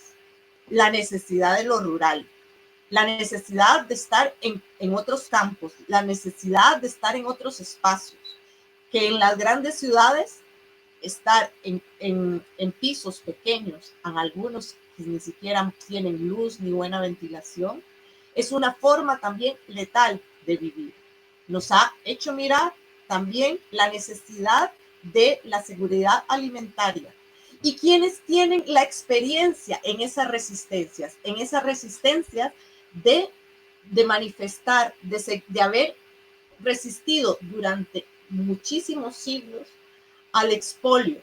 la necesidad de lo rural, la necesidad de estar en otros campos, la necesidad de estar en otros espacios, que en las grandes ciudades estar en pisos pequeños, en algunos que ni siquiera tienen luz ni buena ventilación, es una forma también letal de vivir. Nos ha hecho mirar también la necesidad de la seguridad alimentaria. Y quienes tienen la experiencia en esas resistencias de manifestar, de haber resistido durante muchísimos siglos al expolio,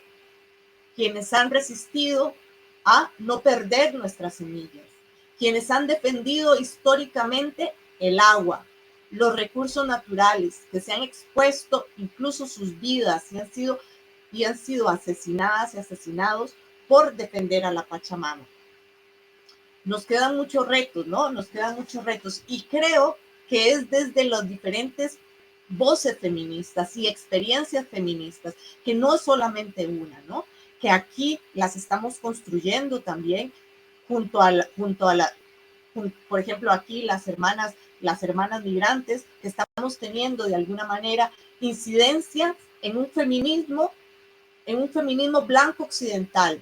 quienes han resistido a no perder nuestras semillas, quienes han defendido históricamente el agua, los recursos naturales, que se han expuesto incluso sus vidas y han sido asesinadas y asesinados por defender a la Pachamama. Nos quedan muchos retos, ¿no? Nos quedan muchos retos, y creo que es desde los diferentes voces feministas y experiencias feministas, que no es solamente una, ¿no? Que aquí las estamos construyendo también por ejemplo, aquí las hermanas migrantes, que estamos teniendo de alguna manera incidencias en un feminismo blanco occidental,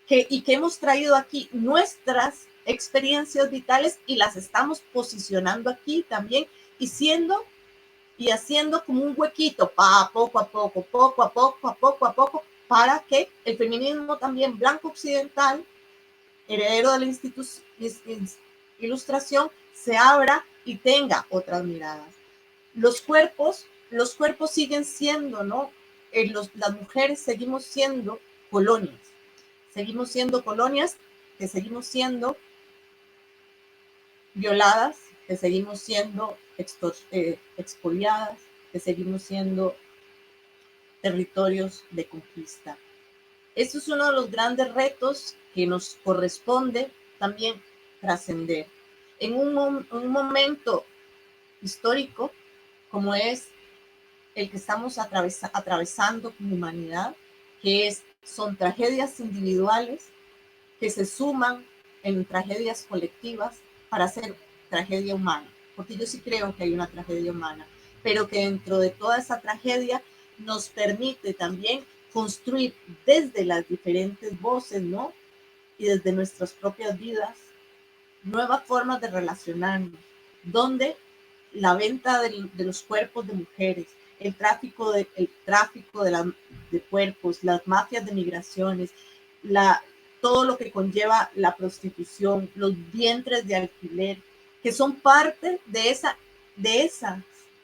y que hemos traído aquí nuestras experiencias vitales y las estamos posicionando aquí también, y haciendo como un huequito, poco a poco, para que el feminismo también blanco occidental, heredero de la ilustración, se abra y tenga otras miradas. Los cuerpos siguen siendo, ¿no? Las mujeres seguimos siendo colonias, que seguimos siendo violadas, que seguimos siendo expoliadas, que seguimos siendo territorios de conquista. Eso es uno de los grandes retos que nos corresponde también trascender. En un momento histórico como es el que estamos atravesando como humanidad, que son tragedias individuales que se suman en tragedias colectivas para hacer tragedia humana, porque yo sí creo que hay una tragedia humana, pero que dentro de toda esa tragedia nos permite también construir desde las diferentes voces, ¿no? Y desde nuestras propias vidas, nuevas formas de relacionarnos, donde la venta de los cuerpos de mujeres, el tráfico de cuerpos, las mafias de migraciones, todo lo que conlleva la prostitución, los vientres de alquiler, que son parte de esa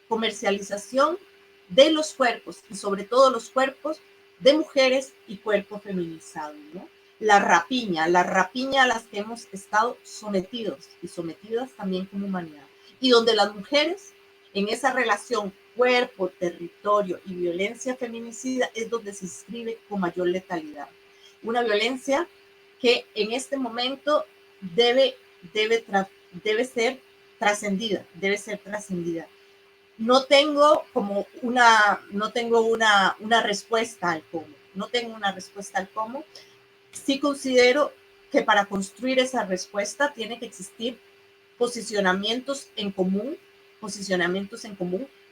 comercialización de los cuerpos y sobre todo los cuerpos de mujeres y cuerpos feminizados, ¿no? La rapiña a las que hemos estado sometidos y sometidas también como humanidad. Y donde las mujeres, en esa relación cuerpo, territorio y violencia feminicida, es donde se inscribe con mayor letalidad. Una violencia que en este momento debe ser trascendida. No tengo una respuesta al cómo. Sí considero que para construir esa respuesta tiene que existir posicionamientos en común,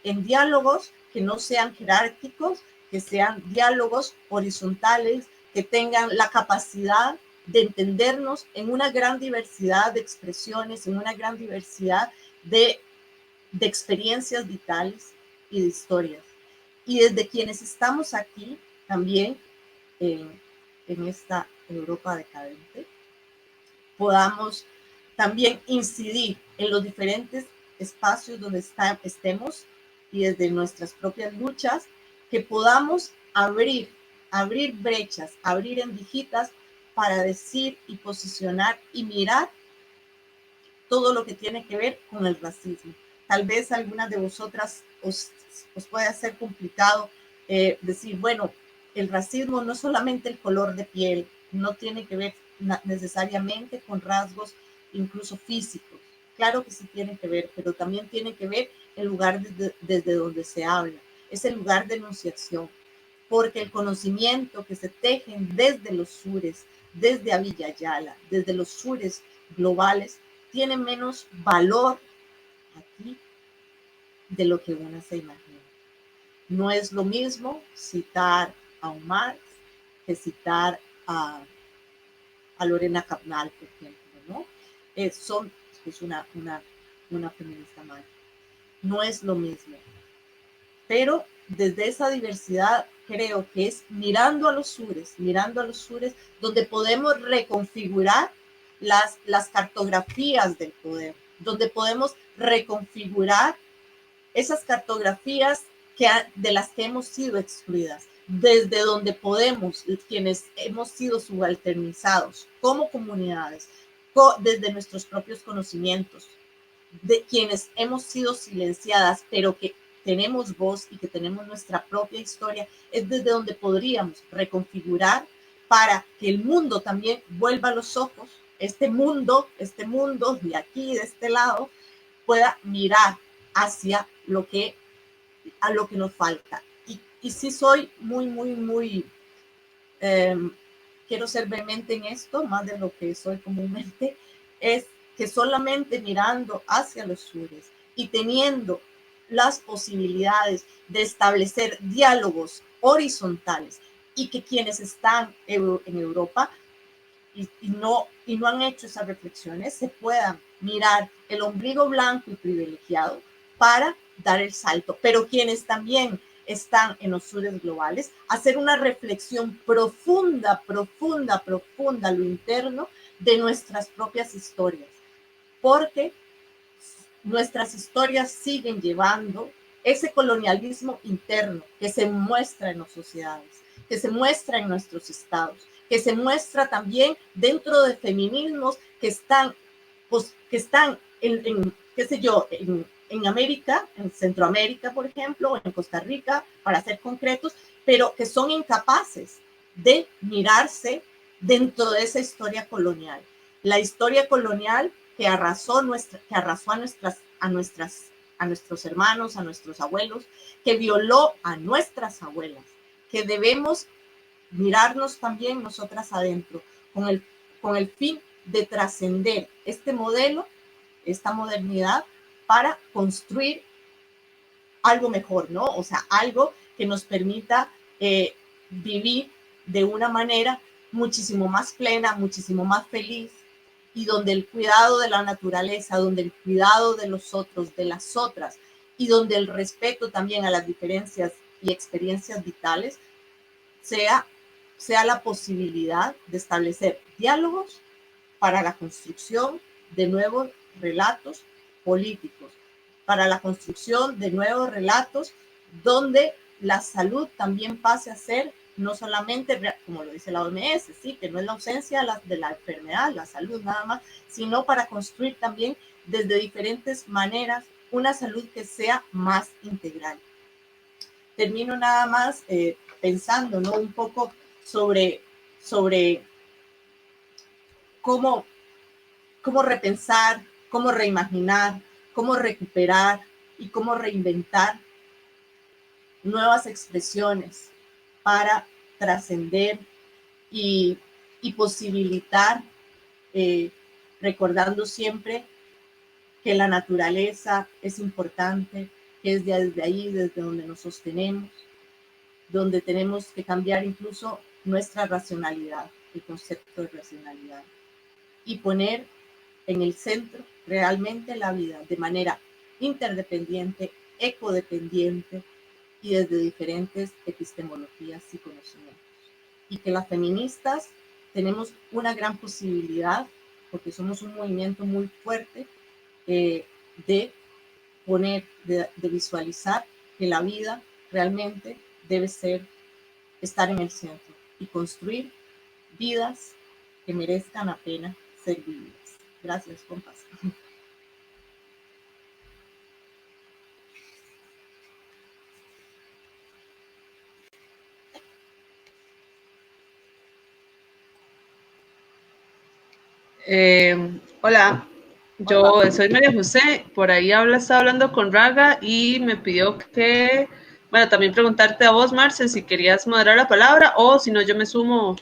en diálogos que no sean jerárquicos, que sean diálogos horizontales, que tengan la capacidad de entendernos en una gran diversidad de expresiones, en una gran diversidad de experiencias vitales y de historias. Y desde quienes estamos aquí también en esta Europa decadente, podamos también incidir en los diferentes espacios donde estemos y desde nuestras propias luchas, que podamos abrir brechas, abrir endijitas para decir y posicionar y mirar todo lo que tiene que ver con el racismo. Tal vez algunas de vosotras os puede hacer complicado decir, bueno, el racismo no es solamente el color de piel, no tiene que ver necesariamente con rasgos incluso físicos. Claro que sí tiene que ver, pero también tiene que ver el lugar desde donde se habla. Es el lugar de enunciación, porque el conocimiento que se tejen desde los sures, desde Avilla Yala, desde los sures globales, tiene menos valor aquí de lo que uno se imagina. No es lo mismo citar a un Marx que citar a Lorena Cabnal, por ejemplo, ¿no? Es una feminista más. No es lo mismo. Pero desde esa diversidad creo que es mirando a los sures, donde podemos reconfigurar las cartografías del poder, donde podemos reconfigurar esas cartografías de las que hemos sido excluidas, desde donde podemos, quienes hemos sido subalternizados como comunidades, desde nuestros propios conocimientos, de quienes hemos sido silenciadas, pero que tenemos voz y que tenemos nuestra propia historia, es desde donde podríamos reconfigurar para que el mundo también vuelva los ojos, este mundo de aquí, de este lado, pueda mirar hacia a lo que nos falta. Y sí soy muy, quiero ser vehemente en esto, más de lo que soy comúnmente, es que solamente mirando hacia los sures y teniendo las posibilidades de establecer diálogos horizontales y que quienes están en Europa y no han hecho esas reflexiones se puedan mirar el ombligo blanco y privilegiado para dar el salto, pero quienes también están en los sures globales, hacer una reflexión profunda a lo interno de nuestras propias historias, porque nuestras historias siguen llevando ese colonialismo interno que se muestra en las sociedades, que se muestra en nuestros estados, que se muestra también dentro de feminismos que están en América, en Centroamérica, por ejemplo, o en Costa Rica, para ser concretos, pero que son incapaces de mirarse dentro de esa historia colonial. La historia colonial que arrasó a a nuestros hermanos, a nuestros abuelos, que violó a nuestras abuelas, que debemos mirarnos también nosotras adentro, con el fin de trascender este modelo, esta modernidad, para construir algo mejor, ¿no? O sea, algo que nos permita vivir de una manera muchísimo más plena, muchísimo más feliz, y donde el cuidado de la naturaleza, donde el cuidado de los otros, de las otras, y donde el respeto también a las diferencias y experiencias vitales sea la posibilidad de establecer diálogos para la construcción de nuevos relatos políticos, para la construcción de nuevos relatos donde la salud también pase a ser no solamente, como lo dice la OMS, sí, que no es la ausencia de la enfermedad, la salud nada más, sino para construir también desde diferentes maneras una salud que sea más integral. Termino nada más pensando, ¿no? Un poco sobre cómo repensar, cómo reimaginar, cómo recuperar y cómo reinventar nuevas expresiones para trascender y posibilitar, recordando siempre que la naturaleza es importante, que es desde ahí, desde donde nos sostenemos, donde tenemos que cambiar incluso nuestra racionalidad, el concepto de racionalidad, y poner en el centro realmente la vida de manera interdependiente, ecodependiente y desde diferentes epistemologías y conocimientos. Y que las feministas tenemos una gran posibilidad, porque somos un movimiento muy fuerte, de poner, de visualizar que la vida realmente debe estar en el centro y construir vidas que merezcan la pena ser vividas. Gracias, compas. Hola, yo soy María José, por ahí estaba hablando con Raga y me pidió que, bueno, también preguntarte a vos, Marce, si querías moderar la palabra o si no yo me sumo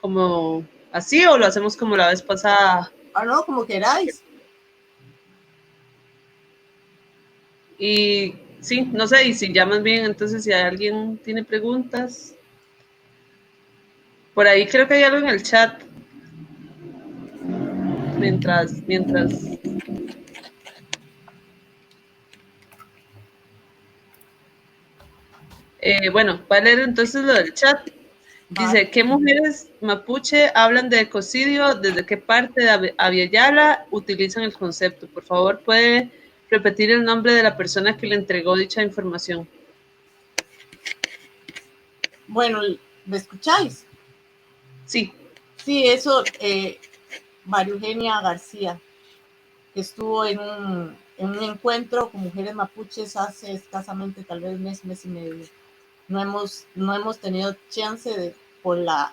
como así o lo hacemos como la vez pasada. No, como queráis. Y sí, no sé, y si llaman bien, entonces si alguien tiene preguntas. Por ahí creo que hay algo en el chat. Mientras. Bueno, voy a leer entonces lo del chat. Dice, ¿qué mujeres mapuche hablan de ecocidio? ¿Desde qué parte de Abya utilizan el concepto? Por favor, ¿puede repetir el nombre de la persona que le entregó dicha información? Bueno, ¿me escucháis? Sí. Sí, eso, María Eugenia García, que estuvo en un encuentro con mujeres mapuches hace escasamente tal vez mes y medio. No hemos tenido chance por la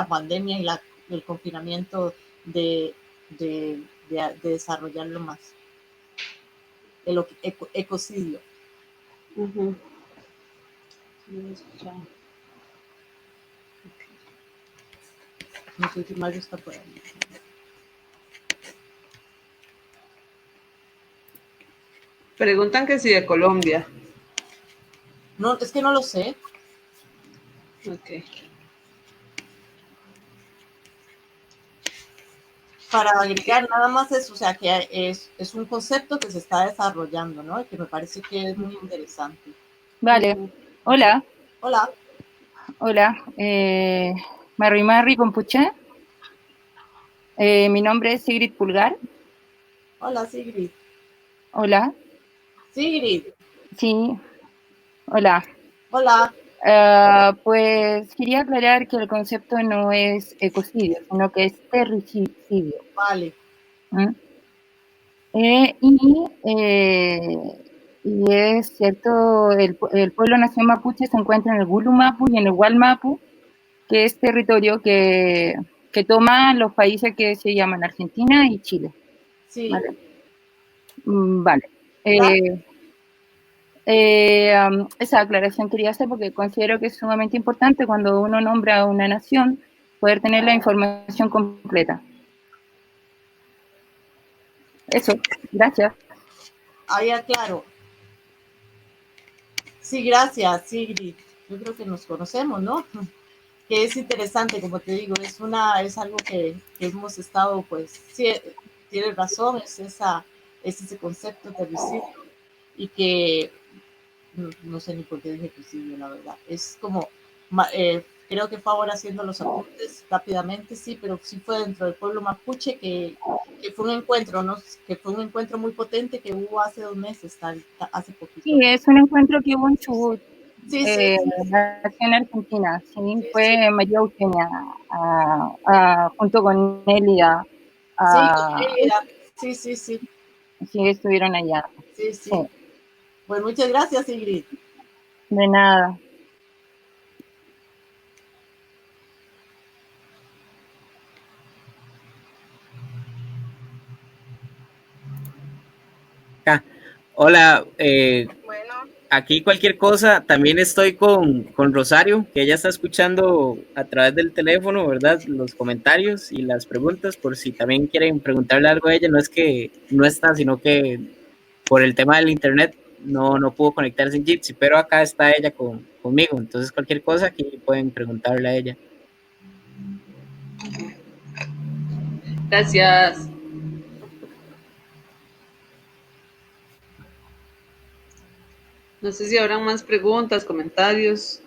pandemia y el confinamiento de desarrollarlo más. El ecocidio. Uh-huh. No sé si Mario está por ahí. Preguntan que si de Colombia. No, es que no lo sé. Ok. Para agregar nada más eso, o sea, que es un concepto que se está desarrollando, ¿no? Y que me parece que es muy interesante. Vale. Hola. Hola. Hola. Marri Compuche. Mi nombre es Sigrid Pulgar. Hola, Sigrid. Hola. Sigrid. Sí. Hola. Hola. Pues quería aclarar que el concepto no es ecocidio, sino que es terricidio. Vale. Y es cierto, el pueblo nación mapuche se encuentra en el Gulumapu y en el Gualmapu, que es territorio que toma los países que se llaman Argentina y Chile. Sí. Vale. Vale. Esa aclaración quería hacer porque considero que es sumamente importante cuando uno nombra a una nación poder tener la información completa. Eso, gracias. Ahí aclaro. Sí, gracias, Sigrid. Yo creo que nos conocemos, ¿no? Que es interesante, como te digo, es algo que hemos estado, pues, sí, tienes razón, es ese concepto de decirlo, y que no sé ni por qué dije presidio, la verdad. Es como, creo que fue ahora haciendo los apuntes rápidamente, sí, pero sí fue dentro del pueblo mapuche que fue un encuentro, ¿no? Que fue un encuentro muy potente que hubo hace 2 meses, hace poquito. Sí, es un encuentro que hubo en Chubut, Sí, aquí en Argentina, sí, sí, fue sí. María Eugenia, junto con Nelia, Sí, sí, sí, sí, sí, estuvieron allá. sí, Sí, sí. Pues muchas gracias, Ingrid. de nada. Hola, Bueno, aquí cualquier cosa, también estoy con Rosario, que ella está escuchando a través del teléfono, ¿verdad? Los comentarios y las preguntas, por si también quieren preguntarle algo a ella, no es que no está, sino que por el tema del internet no pudo conectarse en Jitsi, pero acá está ella conmigo, entonces cualquier cosa aquí pueden preguntarle a ella. Gracias. No sé si habrán más preguntas, comentarios,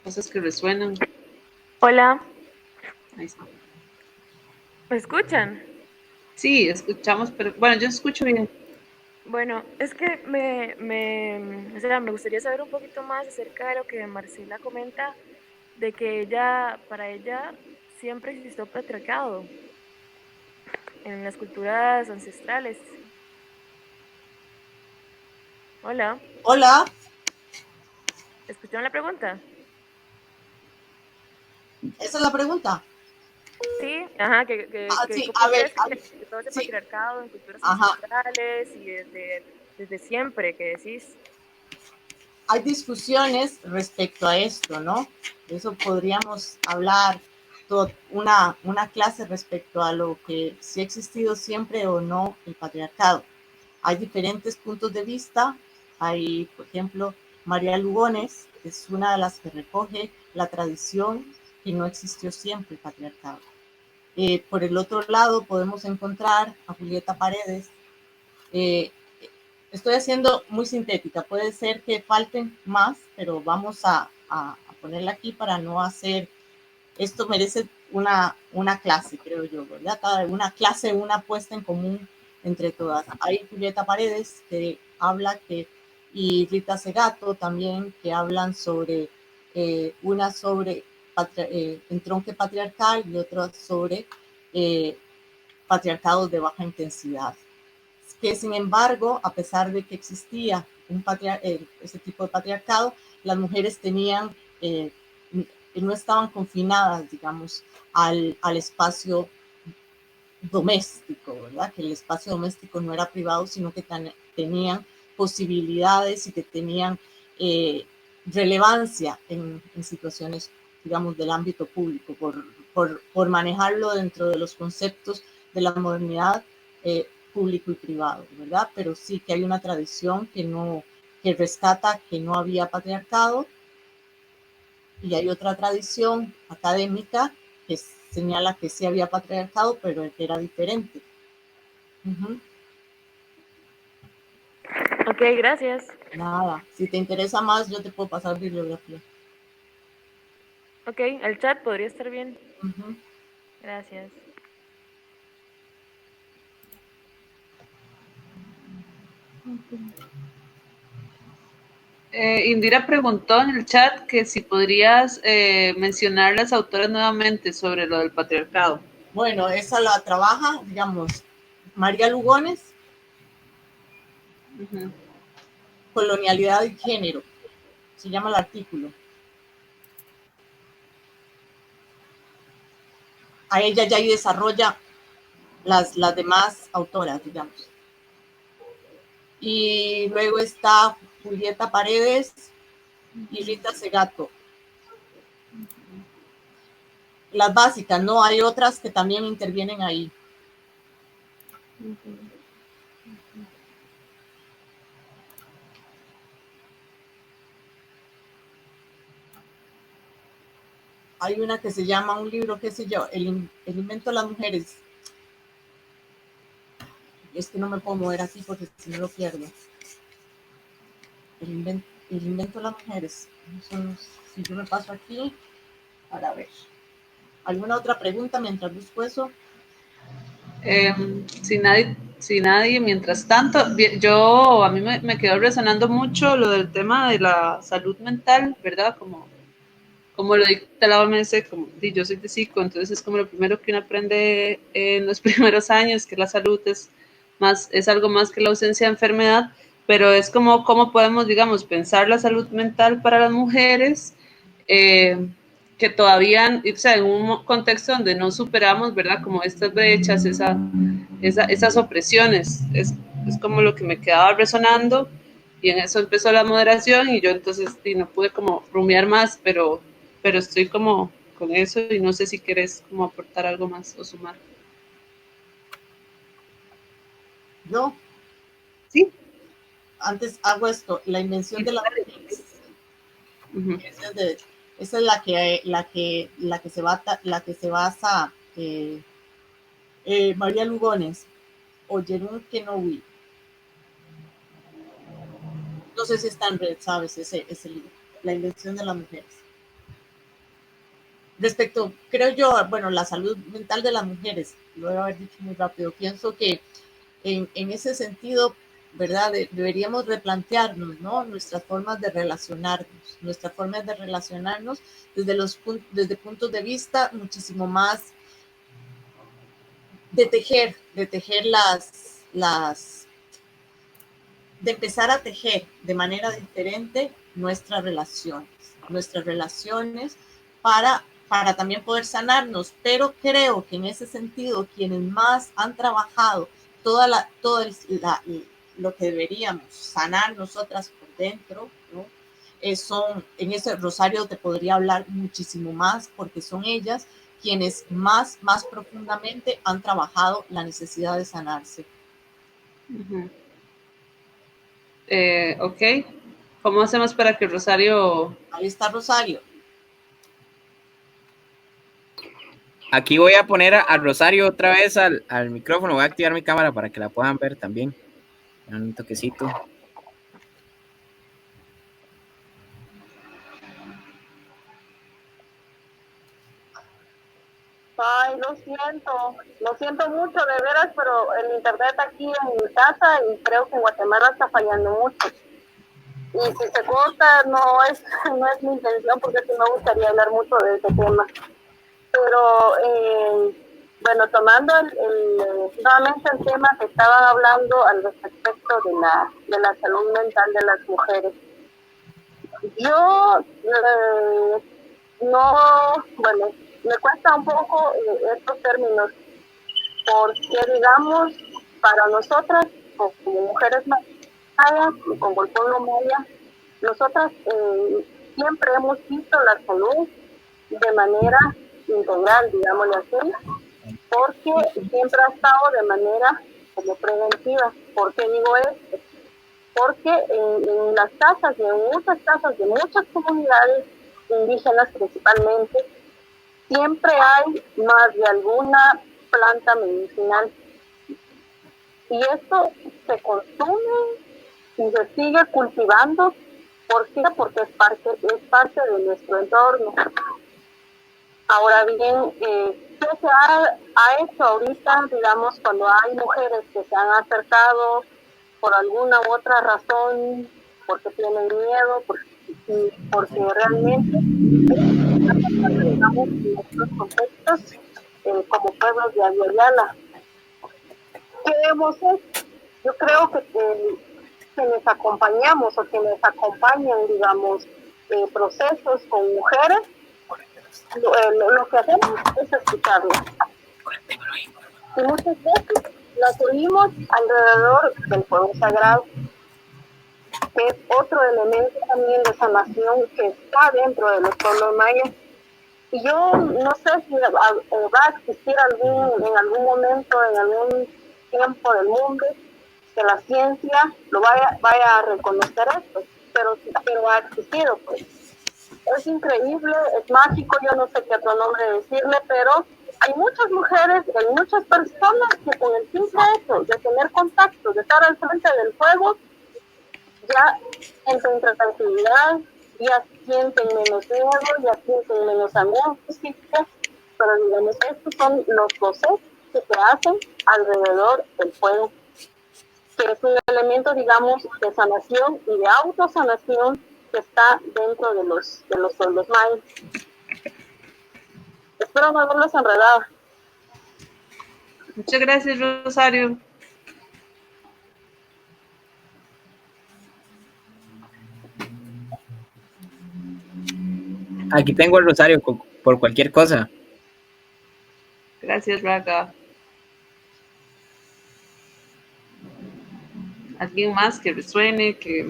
cosas que resuenan. Hola, Ahí está. ¿me escuchan? Sí, escuchamos, pero bueno, yo escucho bien. Bueno, es que o sea, me gustaría saber un poquito más acerca de lo que Marcela comenta, de que para ella, siempre existió patriarcado en las culturas ancestrales. Hola, Hola. ¿escucharon la pregunta? Esa es la pregunta. Sí, ajá, que Sí, cómo a ver, crees que todo ese sí, patriarcado en culturas ajá. ancestrales y desde siempre que decís. Hay discusiones respecto a esto, ¿no? De eso podríamos hablar una clase respecto a lo que si ha existido siempre o no el patriarcado. Hay diferentes puntos de vista. Hay, por ejemplo, María Lugones, que es una de las que recoge la tradición que no existió siempre el patriarcado. Por el otro lado, podemos encontrar a Julieta Paredes. Eh, Estoy haciendo muy sintética, puede ser que falten más, pero vamos a ponerla aquí para no hacer, esto merece una clase, creo yo, ¿verdad? Una clase, una puesta en común entre todas. Hay Julieta Paredes que habla y Rita Segato también, que hablan sobre una sobre entronque patriarcal y otra sobre patriarcados de baja intensidad, que sin embargo, a pesar de que existía ese tipo de patriarcado, las mujeres tenían, no estaban confinadas, digamos, al espacio doméstico, ¿verdad? Que el espacio doméstico no era privado, sino que tenían posibilidades y que tenían relevancia en situaciones, digamos, del ámbito público, por manejarlo dentro de los conceptos de la modernidad público y privado, ¿verdad? Pero sí que hay una tradición que rescata que no había patriarcado, y hay otra tradición académica que señala que sí había patriarcado, pero que era diferente. Uh-huh. Ok, gracias. Nada, si te interesa más, yo te puedo pasar bibliografía. Ok, el chat podría estar bien. Uh-huh. Gracias. Indira preguntó en el chat que si podrías mencionar las autoras nuevamente sobre lo del patriarcado. Bueno, esa la trabaja, digamos, María Lugones, Uh-huh. Colonialidad y Género, se llama el artículo. A ella ya ahí desarrolla las demás autoras, digamos. Y luego está Julieta Paredes y Rita Segato. Las básicas, no, hay otras que también intervienen ahí. Hay una que se llama, un libro, qué sé yo, el invento de las mujeres. Es que no me puedo mover así porque si no lo pierdo. El invento de las mujeres. Entonces, si yo me paso aquí, para ver. ¿Alguna otra pregunta mientras busco eso? Si nadie, mientras tanto, a mí me quedó resonando mucho lo del tema de la salud mental, ¿verdad? Como lo dicta la OMS, yo soy de psico, entonces es como lo primero que uno aprende en los primeros años, que la salud es algo más que la ausencia de enfermedad, pero es como cómo podemos, digamos, pensar la salud mental para las mujeres, que todavía, o sea, en un contexto donde no superamos, ¿verdad? Como estas brechas, esas opresiones, es como lo que me quedaba resonando, y en eso empezó la moderación, y yo entonces no pude como rumiar más, pero estoy como con eso, y no sé si quieres como aportar algo más o sumar. ¿Yo? Sí. Antes hago esto, la invención de las mujeres. Uh-huh. Esa es la que se basa María Lugones o Jerún Kenobi. No sé si está en red, ¿sabes? Ese libro, La invención de las mujeres. Respecto, creo yo, bueno, la salud mental de las mujeres, lo voy a haber dicho muy rápido, pienso que en ese sentido, ¿verdad? Deberíamos replantearnos, ¿no? Nuestras formas de relacionarnos desde puntos de vista muchísimo más de tejer de empezar a tejer de manera diferente nuestras relaciones para también poder sanarnos, pero creo que en ese sentido quienes más han trabajado lo que deberíamos sanar nosotras por dentro, ¿no? Son, en ese Rosario te podría hablar muchísimo más porque son ellas quienes más profundamente han trabajado la necesidad de sanarse. Uh-huh. Ok. ¿Cómo hacemos para que Rosario... Ahí está Rosario. Aquí voy a poner a Rosario otra vez al micrófono. Voy a activar mi cámara para que la puedan ver también. Un toquecito. Ay, lo siento mucho de veras, pero el internet aquí en mi casa y creo que en Guatemala está fallando mucho. Y si se corta no es mi intención porque sí me gustaría hablar mucho de ese tema. Pero bueno, tomando nuevamente el tema que estaban hablando al respecto de la salud mental de las mujeres. Yo bueno, me cuesta un poco estos términos, porque digamos, para nosotras, como mujeres mayas y como el pueblo maya, nosotras siempre hemos visto la salud de manera integral, digámosle así, porque siempre ha estado de manera como preventiva. ¿Por qué digo esto? Porque en las casas y en muchas casas de muchas comunidades indígenas principalmente, siempre hay más de alguna planta medicinal. Y esto se consume y se sigue cultivando. ¿Por qué? Porque es parte de nuestro entorno. Ahora bien, ¿qué se ha hecho ahorita, digamos, cuando hay mujeres que se han acercado por alguna u otra razón, porque tienen miedo, porque realmente, digamos, en nuestros contextos, como pueblos de Aviala, ¿qué hemos hecho? Yo creo que quienes acompañamos o quienes acompañan, digamos, procesos con mujeres, lo que hacemos es escucharlas. Y muchas veces Nos unimos alrededor del fuego sagrado, que es otro elemento también de sanación que está dentro de los pueblos mayas. Y yo no sé si va a existir en algún momento, en algún tiempo del mundo, que la ciencia lo vaya a reconocer esto, pero ha existido, pues. Es increíble, es mágico, yo no sé qué otro nombre decirle, pero hay muchas mujeres, hay muchas personas que con el simple hecho de tener contacto, de estar al frente del fuego, ya entran tranquilidad, ya sienten menos miedo, ya sienten menos angustia, pero digamos, estos son los procesos que se hacen alrededor del fuego, que es un elemento, digamos, de sanación y de autosanación que está dentro de los pueblos mayas. Espero no haberlos enredado. Muchas gracias, Rosario. Aquí tengo el rosario por cualquier cosa. Gracias, Raga. ¿Alguien más que resuene? Que...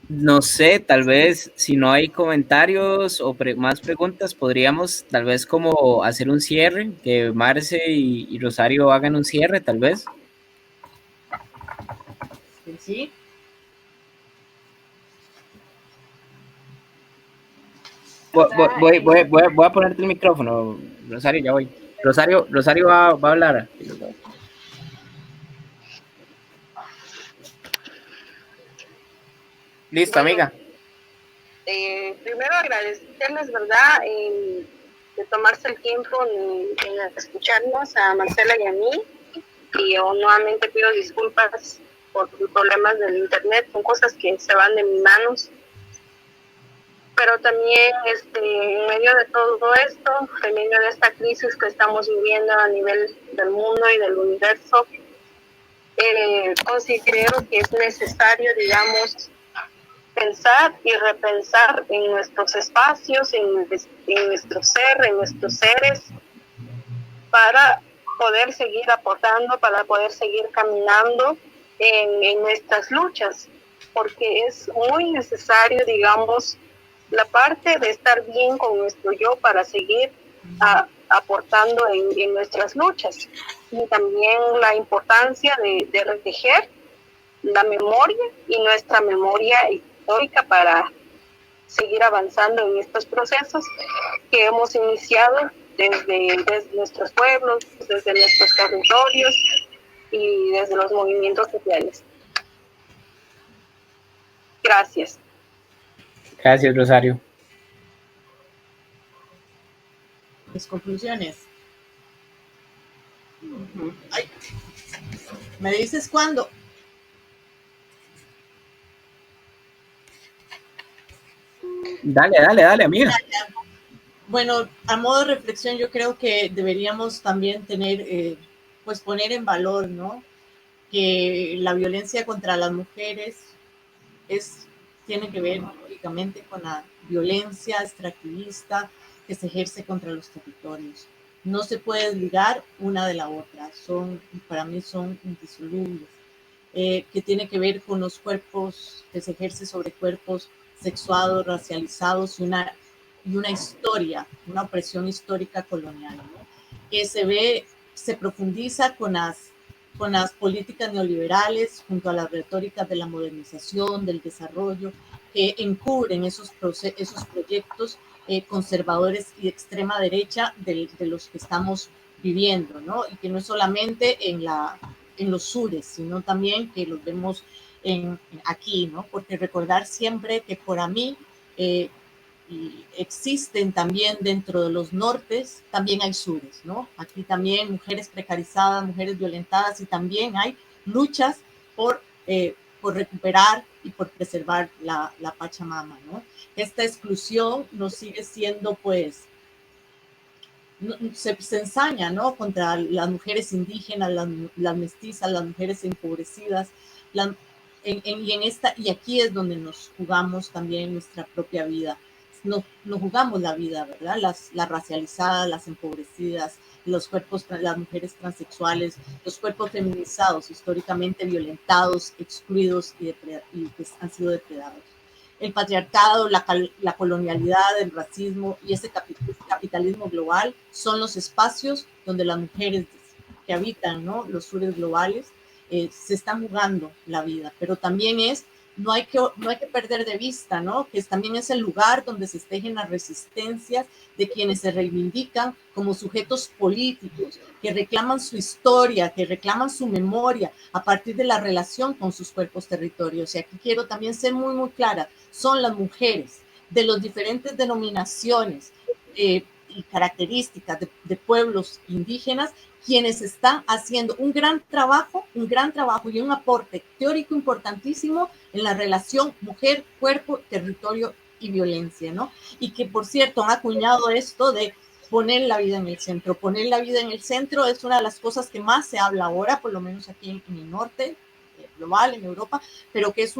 No sé, tal vez si no hay comentarios o más preguntas, podríamos tal vez como hacer un cierre, que Marce y Rosario hagan un cierre, tal vez. Sí. Voy a ponerte el micrófono, Rosario, ya voy. Rosario va a hablar. Listo, amiga. Primero agradecerles, ¿verdad?, de tomarse el tiempo en escucharnos a Marcela y a mí. Y yo nuevamente pido disculpas por problemas del internet, son cosas que se van de mis manos. Pero también en medio de todo esto, en medio de esta crisis que estamos viviendo a nivel del mundo y del universo, considero que es necesario, digamos, pensar y repensar en nuestros espacios, en nuestro ser, en nuestros seres, para poder seguir aportando, para poder seguir caminando en nuestras luchas, porque es muy necesario, digamos, la parte de estar bien con nuestro yo para seguir aportando en nuestras luchas, y también la importancia de retejer la memoria y nuestra memoria histórica para seguir avanzando en estos procesos que hemos iniciado desde nuestros pueblos, desde nuestros territorios y desde los movimientos sociales. Gracias. Gracias, Rosario. Mis conclusiones. Ay. ¿Me dices cuándo? Dale, amiga. Bueno, a modo de reflexión, yo creo que deberíamos también tener, pues poner en valor, ¿no?, que la violencia contra las mujeres tiene que ver lógicamente con la violencia extractivista que se ejerce contra los territorios. No se puede desligar una de la otra, para mí son indisolubles. Que tiene que ver con los cuerpos, que se ejerce sobre cuerpos sexuados, racializados y una historia, una opresión histórica colonial, ¿no?, que se profundiza con las políticas neoliberales junto a las retóricas de la modernización, del desarrollo, que encubren esos proyectos conservadores y de extrema derecha de los que estamos viviendo, ¿no?, y que no es solamente en los sures, sino también que los vemos aquí, ¿no?, porque recordar siempre que por mí y existen también dentro de los nortes, también hay sures, ¿no? Aquí también mujeres precarizadas, mujeres violentadas, y también hay luchas por recuperar y por preservar la Pachamama, ¿no? Esta exclusión nos sigue siendo, pues, se ensaña, ¿no? Contra las mujeres indígenas, las mestizas, las mujeres empobrecidas, y aquí es donde nos jugamos también nuestra propia vida. Nos jugamos la vida, ¿verdad? Las racializadas, las empobrecidas, los cuerpos, las mujeres transexuales, los cuerpos feminizados, históricamente violentados, excluidos y pues han sido depredados. El patriarcado, la colonialidad, el racismo y ese capitalismo global son los espacios donde las mujeres que habitan, ¿no?, los sures globales se están jugando la vida, pero también no hay que perder de vista, ¿no?, que también es el lugar donde se tejen las resistencias de quienes se reivindican como sujetos políticos, que reclaman su historia, que reclaman su memoria a partir de la relación con sus cuerpos territorios. Y aquí quiero también ser muy, muy clara, son las mujeres de las diferentes denominaciones y características de pueblos indígenas quienes están haciendo un gran trabajo y un aporte teórico importantísimo en la relación mujer, cuerpo, territorio y violencia, ¿no? Y que, por cierto, han acuñado esto de poner la vida en el centro. Poner la vida en el centro es una de las cosas que más se habla ahora, por lo menos aquí en el norte global, en Europa, pero que es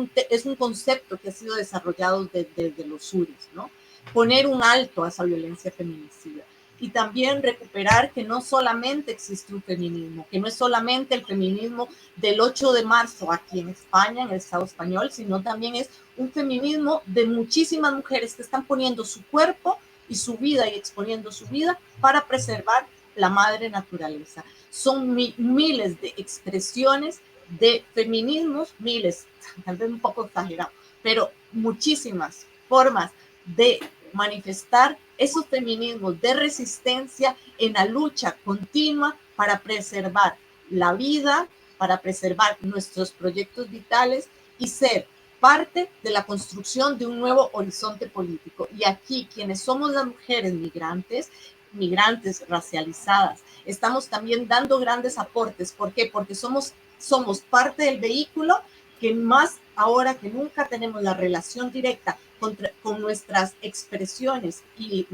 un concepto que ha sido desarrollado desde los sures, ¿no? Poner un alto a esa violencia feminicida. Y también recuperar que no solamente existe un feminismo, que no es solamente el feminismo del 8 de marzo aquí en España, en el Estado español, sino también es un feminismo de muchísimas mujeres que están poniendo su cuerpo y su vida y exponiendo su vida para preservar la madre naturaleza. Son miles de expresiones de feminismos, miles, tal vez un poco exagerado, pero muchísimas formas de manifestar esos feminismos de resistencia en la lucha continua para preservar la vida, para preservar nuestros proyectos vitales y ser parte de la construcción de un nuevo horizonte político. Y aquí, quienes somos las mujeres migrantes racializadas, estamos también dando grandes aportes. ¿Por qué? Porque somos parte del vehículo que más ahora que nunca tenemos la relación directa con nuestras expresiones y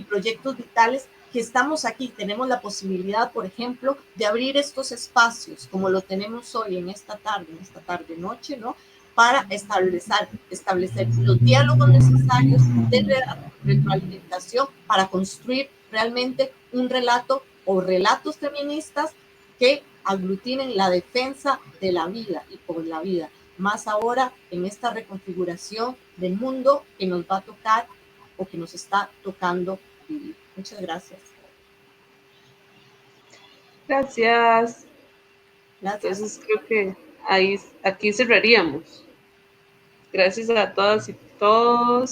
proyectos vitales, que estamos aquí, tenemos la posibilidad, por ejemplo, de abrir estos espacios, como lo tenemos hoy en esta tarde-noche, ¿no?, para establecer los diálogos necesarios de retroalimentación para construir realmente un relato o relatos feministas que aglutinen la defensa de la vida y por la vida, más ahora en esta reconfiguración del mundo que nos va a tocar o que nos está tocando vivir. Muchas gracias. Gracias. Gracias. Entonces creo que aquí cerraríamos. Gracias a todas y todos.